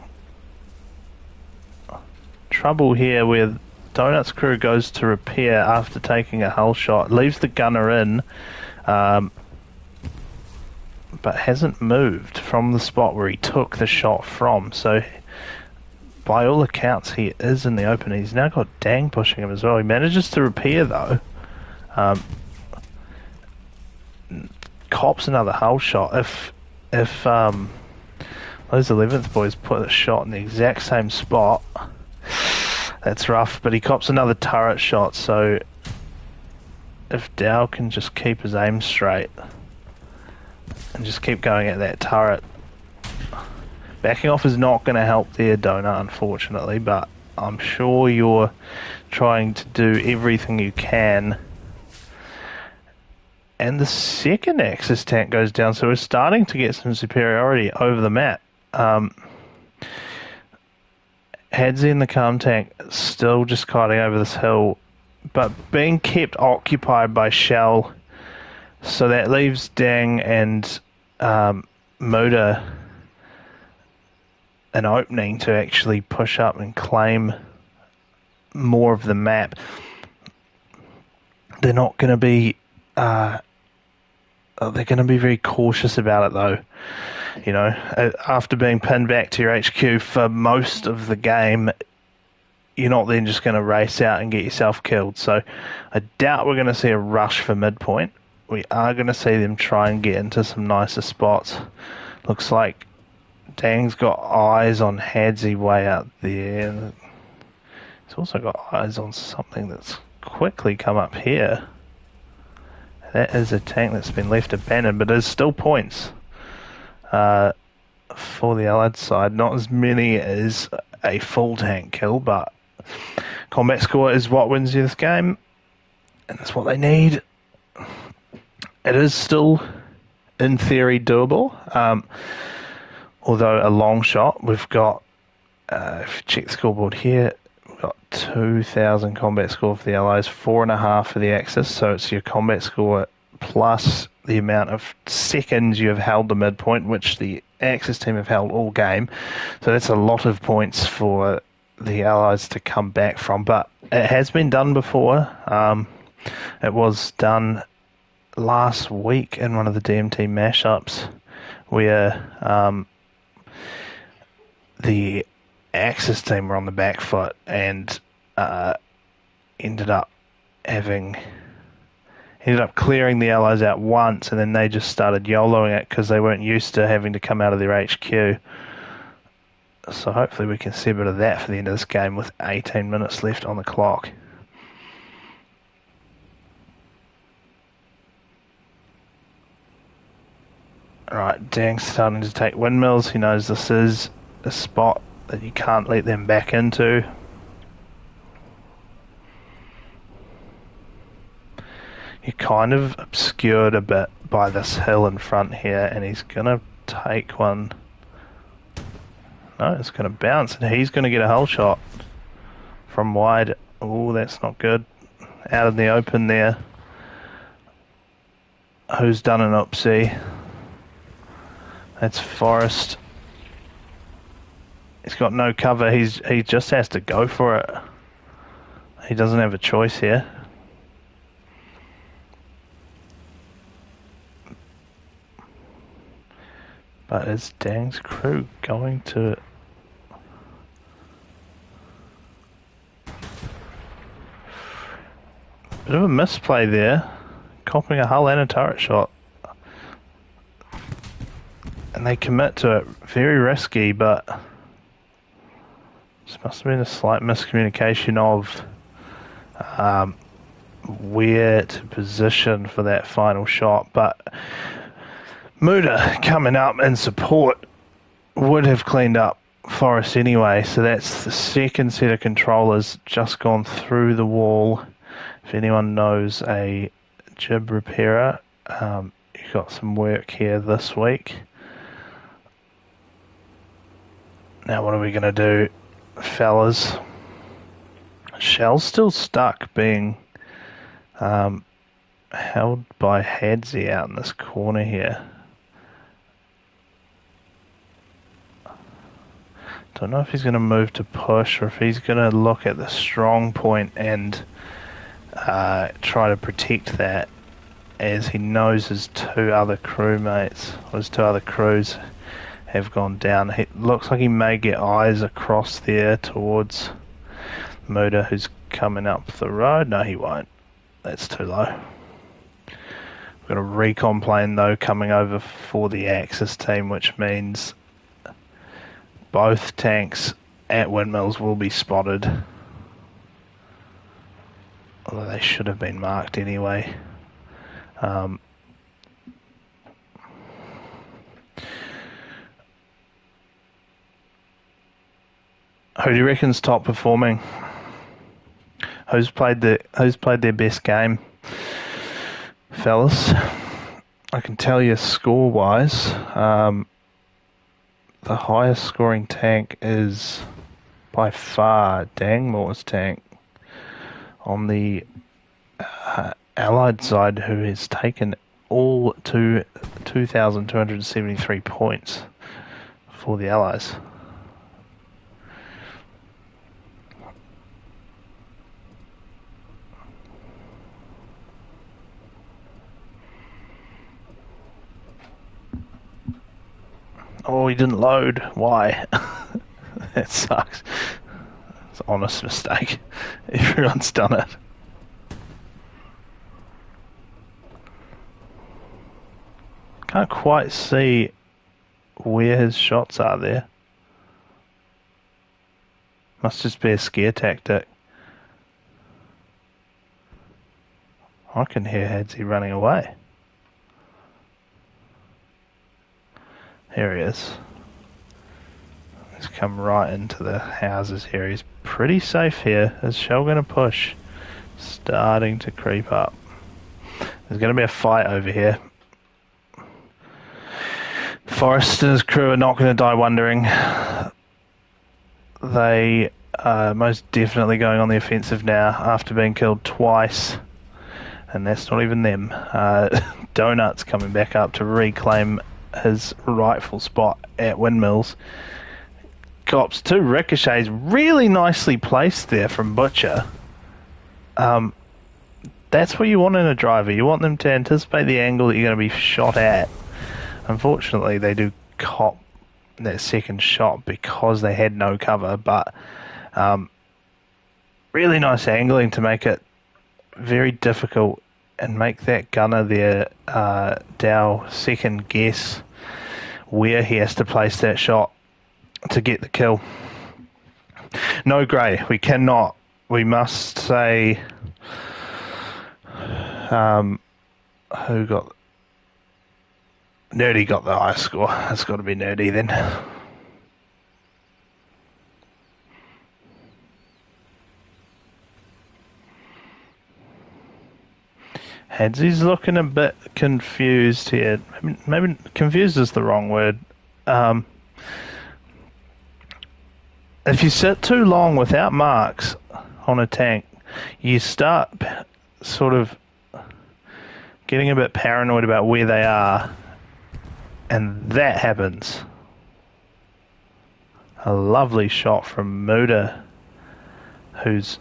Trouble here where Donut's crew goes to repair after taking a hull shot, leaves the gunner in, but hasn't moved from the spot where he took the shot from. So by all accounts, he is in the open. He's now got Dang pushing him as well. He manages to repair, though. Cops another hull shot. If those 11th boys put a shot in the exact same spot, that's rough. But he cops another turret shot, so if Dow can just keep his aim straight and just keep going at that turret, backing off is not going to help there, Donut, unfortunately, but I'm sure you're trying to do everything you can. And the second Axis tank goes down, so we're starting to get some superiority over the map. Hadzi in the calm tank still just kiting over this hill, but being kept occupied by Shell, so that leaves Dang and Muda an opening to actually push up and claim more of the map. They're not going to be they're going to be very cautious about it, though. You know, after being pinned back to your HQ for most of the game, you're not then just going to race out and get yourself killed. So I doubt we're going to see a rush for midpoint. We are going to see them try and get into some nicer spots. Looks like Dang's got eyes on Hadzi way out there. He's also got eyes on something that's quickly come up here. That is a tank that's been left abandoned, but there's still points for the Allied side. Not as many as a full tank kill, but combat score is what wins you this game, and that's what they need. It is still, in theory, doable. Although a long shot, we've got, if you check the scoreboard here, we've got 2,000 combat score for the Allies, 4.5 for the Axis, so it's your combat score plus the amount of seconds you have held the midpoint, which the Axis team have held all game. So that's a lot of points for the Allies to come back from, but it has been done before. It was done last week in one of the DMT mashups where the Axis team were on the back foot and ended up clearing the Allies out once, and then they just started YOLOing it because they weren't used to having to come out of their HQ. So hopefully we can see a bit of that for the end of this game with 18 minutes left on the clock. Alright, Dang's starting to take windmills. He knows this is a spot that you can't let them back into. You're kind of obscured a bit by this hill in front here, and he's going to take one. No, it's going to bounce, and he's going to get a hole shot from wide. Oh, that's not good. Out in the open there. Who's done an OCE? That's Forrest. He's got no cover. He just has to go for it. He doesn't have a choice here. But is Dang's crew going to... Bit of a misplay there. Copping a hull and a turret shot. And they commit to it. Very risky, but... This must have been a slight miscommunication of where to position for that final shot. But Muda coming up in support would have cleaned up Forrest anyway. So that's the second set of controllers just gone through the wall. If anyone knows a jib repairer, you've got some work here this week. Now what are we going to do, fellas? Shell's still stuck, being held by Hadzi out in this corner here. Don't know if he's going to move to push or if he's going to look at the strong point and try to protect that, as he knows his two other crewmates, or his two other crews, have gone down. It looks like he may get eyes across there towards Muda, who's coming up the road. No, he won't. That's too low. We've got a recon plane though coming over for the Axis team, which means both tanks at windmills will be spotted. Although they should have been marked anyway. Who do you reckon's top performing? Who's played their best game, fellas? I can tell you score-wise, the highest scoring tank is by far Dangmore's tank on the Allied side, who has taken all to 2,273 points for the Allies. Oh, he didn't load. Why? That sucks. It's an honest mistake. Everyone's done it. Can't quite see where his shots are there. Must just be a scare tactic. I can hear Hadzi running away. Here he is. He's come right into the houses here. He's pretty safe here. Is Shell going to push? Starting to creep up. There's going to be a fight over here. Forrest and his crew are not going to die wondering. They are most definitely going on the offensive now after being killed twice. And that's not even them. Donut's coming back up to reclaim his rightful spot at windmills. Cops, two ricochets really nicely placed there from Butcher. That's what you want in a driver. You want them to anticipate the angle that you're going to be shot at. Unfortunately, they do cop that second shot because they had no cover, but really nice angling to make it very difficult and make that gunner there, Dow, second guess where he has to place that shot to get the kill. No grey. We must say who got... Nerdy got the high score. It's got to be Nerdy then. Hadsy's looking a bit confused here. Maybe confused is the wrong word. If you sit too long without marks on a tank, you start sort of getting a bit paranoid about where they are, and that happens. A lovely shot from Muda, who's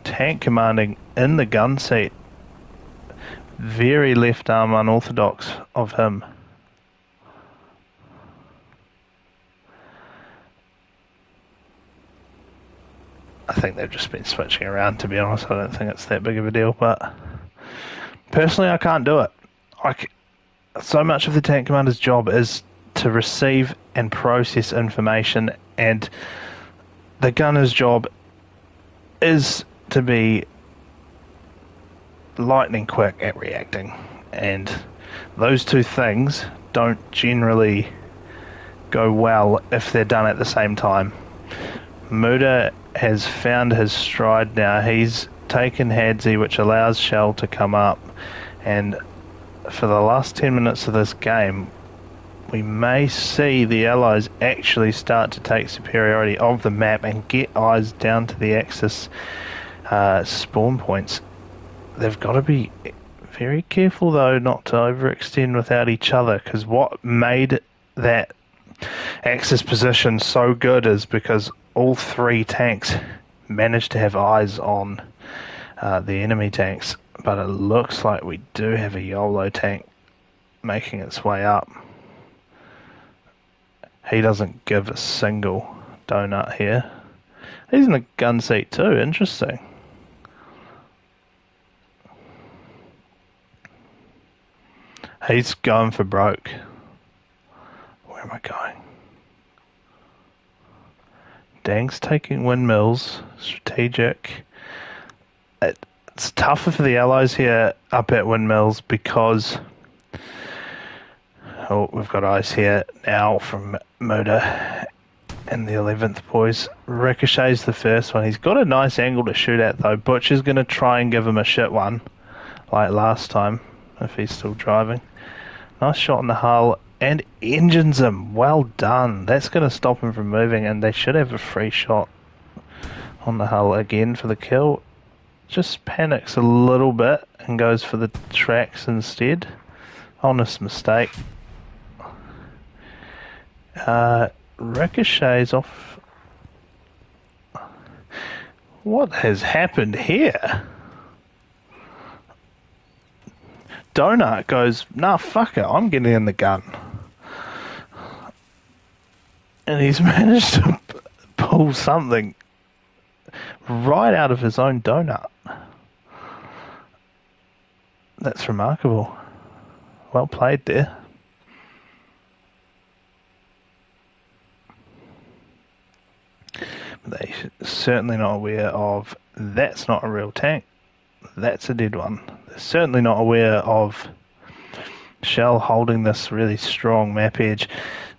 tank commanding in the gun seat. Very left arm unorthodox of him. I think they've just been switching around, to be honest. I don't think it's that big of a deal, but personally I can't do it. So much of the tank commander's job is to receive and process information, and the gunner's job is to be lightning quick at reacting, and those two things don't generally go well if they're done at the same time. Muda has found his stride now. He's taken Hadsy, which allows Shell to come up, and for the last 10 minutes of this game we may see the Allies actually start to take superiority of the map and get eyes down to the Axis spawn points. They've got to be very careful though not to overextend without each other, because what made that Axis position so good is because all three tanks managed to have eyes on the enemy tanks. But it looks like we do have a YOLO tank making its way up. He doesn't give a single donut here. He's in the gun seat too, interesting. He's going for broke. Where am I going? Dang's taking windmills, strategic. It's tougher for the Allies here up at windmills because we've got eyes here now from Muda and the 11th boys. Ricochet's the first one. He's got a nice angle to shoot at though. Butcher's going to try and give him a shit one like last time if he's still driving. Nice shot in the hull and engines him. Well done. That's going to stop him from moving, and they should have a free shot on the hull again for the kill. Just panics a little bit and goes for the tracks instead. Honest mistake. Ricochet's off. What has happened here? Donut goes, nah, fuck it, I'm getting in the gun. And he's managed to pull something right out of his own donut. That's remarkable. Well played there. They're certainly not aware of that's not a real tank. That's a dead one. They're certainly not aware of Shell holding this really strong map edge.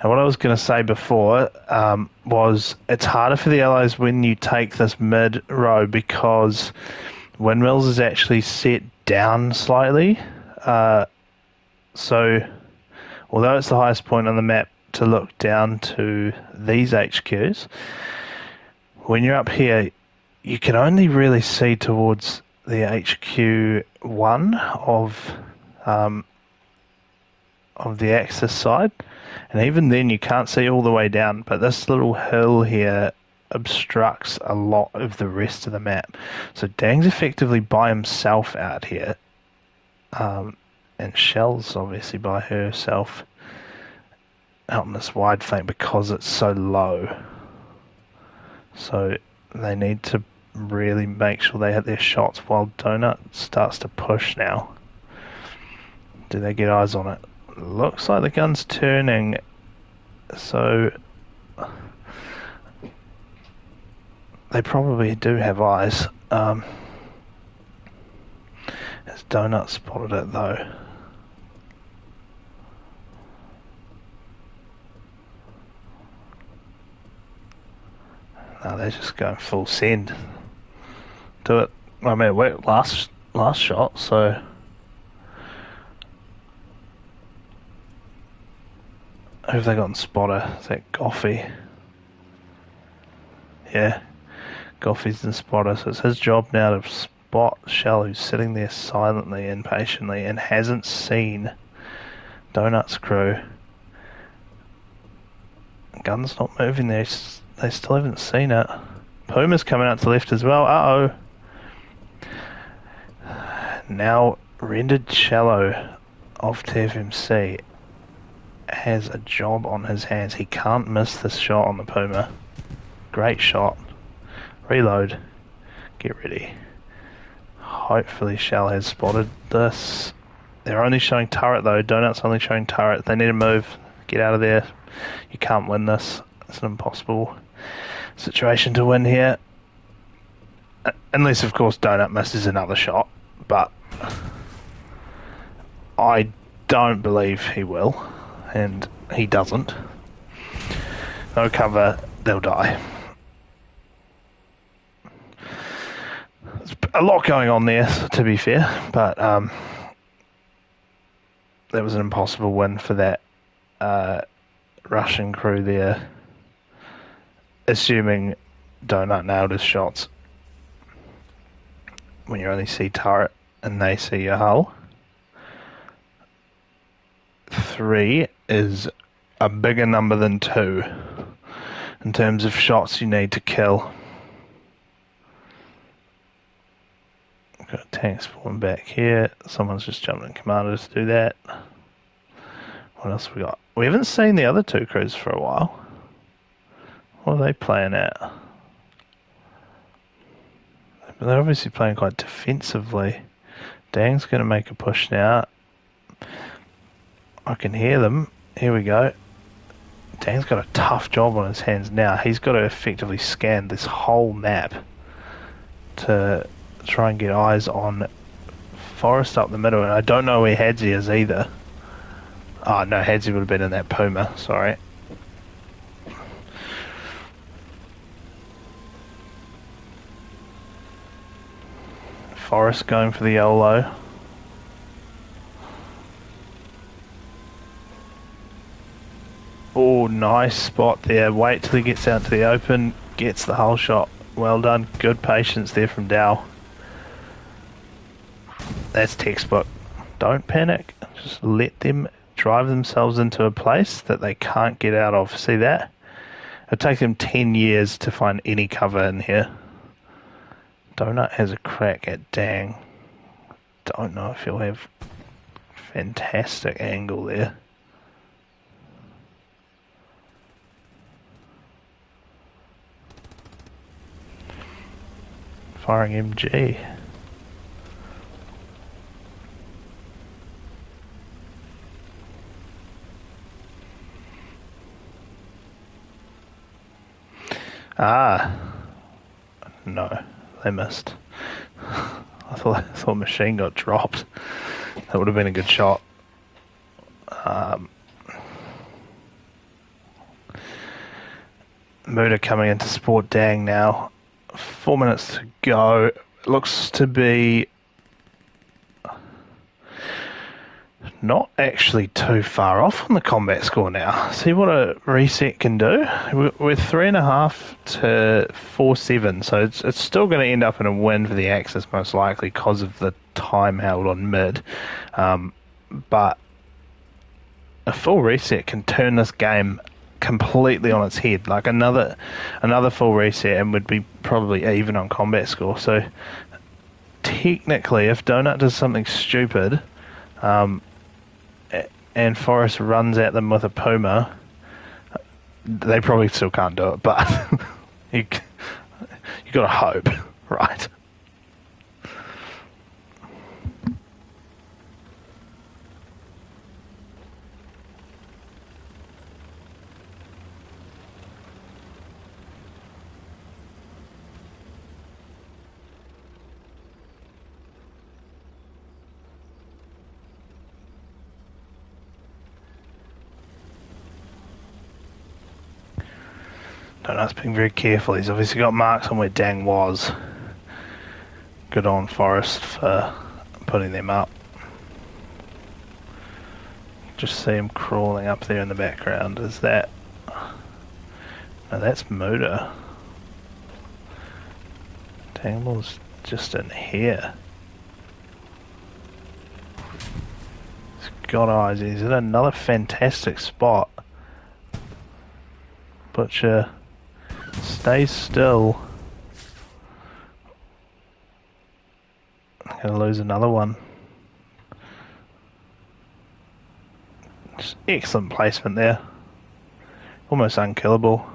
And what I was going to say before was it's harder for the Allies when you take this mid row because windmills is actually set down slightly. So although it's the highest point on the map to look down to these HQs, when you're up here you can only really see towards the HQ1 of the Axis side, and even then you can't see all the way down, but this little hill here obstructs a lot of the rest of the map. So Dang's effectively by himself out here, and Shell's obviously by herself out in this wide flank because it's so low. So they need to really make sure they hit their shots while Donut starts to push now. Do they get eyes on it? Looks like the gun's turning, so they probably do have eyes. As Donut spotted it though. No, they're just going full send. Do it. I mean, it worked last shot, so Who have they got in spotter? Is that Goffey? Yeah, Goffey's in spotter, so it's his job now to spot Shell, who's sitting there silently and patiently and hasn't seen Donut's crew. Gun's not moving there, they still haven't seen it. Puma's coming out to left as well. Uh-oh. Now, Rendered Shallow of TFMC has a job on his hands. He can't miss this shot on the Puma. Great shot. Reload. Get ready. Hopefully Shell has spotted this. They're only showing turret though. Donut's only showing turret. They need to move. Get out of there. You can't win this. It's an impossible situation to win here. Unless, of course, Donut misses another shot. But I don't believe he will. And he doesn't. No cover. They'll die. There's a lot going on there, to be fair. But that was an impossible win for that Russian crew there, assuming Donut nailed his shots. When you only see turret and they see your hull. 3 is a bigger number than 2 in terms of shots you need to kill. Got tanks falling back here. Someone's just jumped in commander to do that. What else we got? We haven't seen the other 2 crews for a while. What are they playing at? They're obviously playing quite defensively. Dang's going to make a push now. I can hear them. Here we go. Dang's got a tough job on his hands now. He's got to effectively scan this whole map to try and get eyes on Forest up the middle. And I don't know where Hadzi is either. Oh, no, Hadzi would have been in that Puma. Sorry. Forest going for the YOLO. Oh, nice spot there. Wait till he gets out to the open. Gets the hull shot. Well done. Good patience there from Dow. That's textbook. Don't panic. Just let them drive themselves into a place that they can't get out of. See that? It'll take them 10 years to find any cover in here. Donut has a crack at Dang. Don't know if he'll have fantastic angle there. Firing MG. Ah, no, they missed. I thought machine got dropped. That would have been a good shot. Muda coming in to support Dang now. 4 minutes to go. It looks to be not actually too far off on the combat score now. See what a reset can do? We're 3.5 to 4-7, so it's still going to end up in a win for the Axis most likely because of the time held on mid. But a full reset can turn this game completely on its head. Like another full reset and would be probably even on combat score. So technically, if Donut does something stupid, and Forrest runs at them with a Puma, they probably still can't do it, but you got to hope, right? Donut's being very careful. He's obviously got marks on where Dang was. Good on Forrest for putting them up. Just see him crawling up there in the background. Is that... No, that's Muda. Tangle's just in here. He's got eyes. He's in another fantastic spot. Butcher stays still. I'm gonna lose another one. Just excellent placement there. Almost unkillable.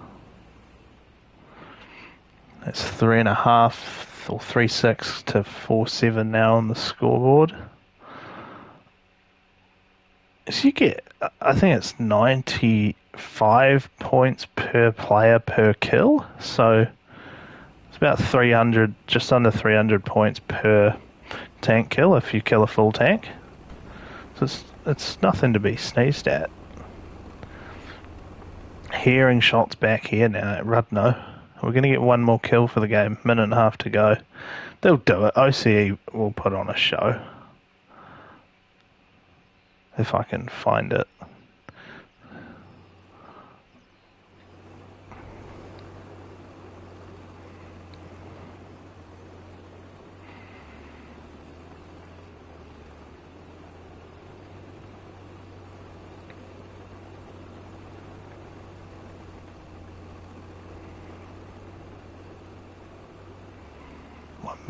That's 3.5 or 3.6 to 4.7 now on the scoreboard. So you get, I think it's 95 points per player per kill. So it's about 300, just under 300 points per tank kill if you kill a full tank. So it's nothing to be sneezed at. Hearing shots back here now at Rudno. We're going to get one more kill for the game. Minute and a half to go. They'll do it. OCE will put on a show. If I can find it.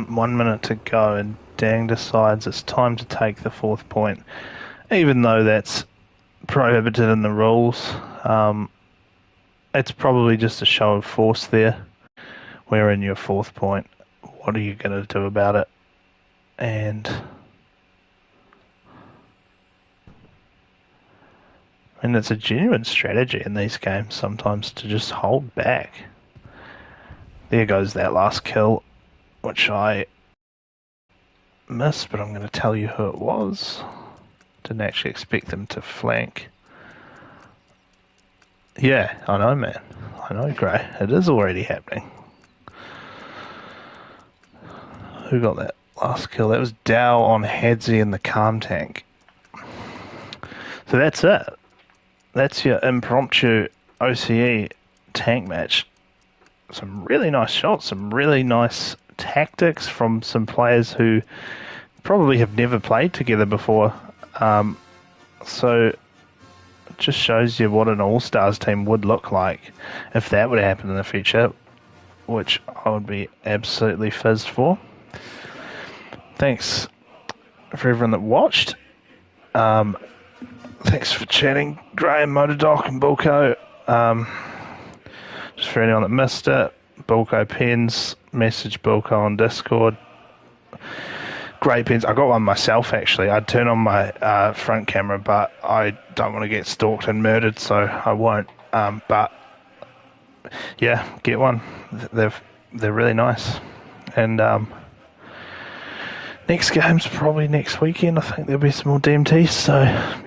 One minute to go, and Dang decides it's time to take the 4th point, even though that's prohibited in the rules. It's probably just a show of force there. We're in your 4th point. What are you going to do about it? And it's a genuine strategy in these games sometimes to just hold back. There goes that last kill, which I missed, but I'm going to tell you who it was. Didn't actually expect them to flank. Yeah, I know, man. I know, Gray. It is already happening. Who got that last kill? That was Dow on Hadzi in the Calm tank. So that's it. That's your impromptu OCE tank match. Some really nice shots, some really nice tactics from some players who probably have never played together before. So it just shows you what an all-stars team would look like if that would happen in the future, which I would be absolutely fizzed for. Thanks for everyone that watched. Thanks for chatting, Graham, Motordoc and Bulko. Just for anyone that missed it, Bulko pens, message Bulko on Discord. Great pens. I got one myself, actually. I'd turn on my front camera, but I don't want to get stalked and murdered, so I won't. But yeah, get one. They're really nice. And next game's probably next weekend. I think there'll be some more DMTs, so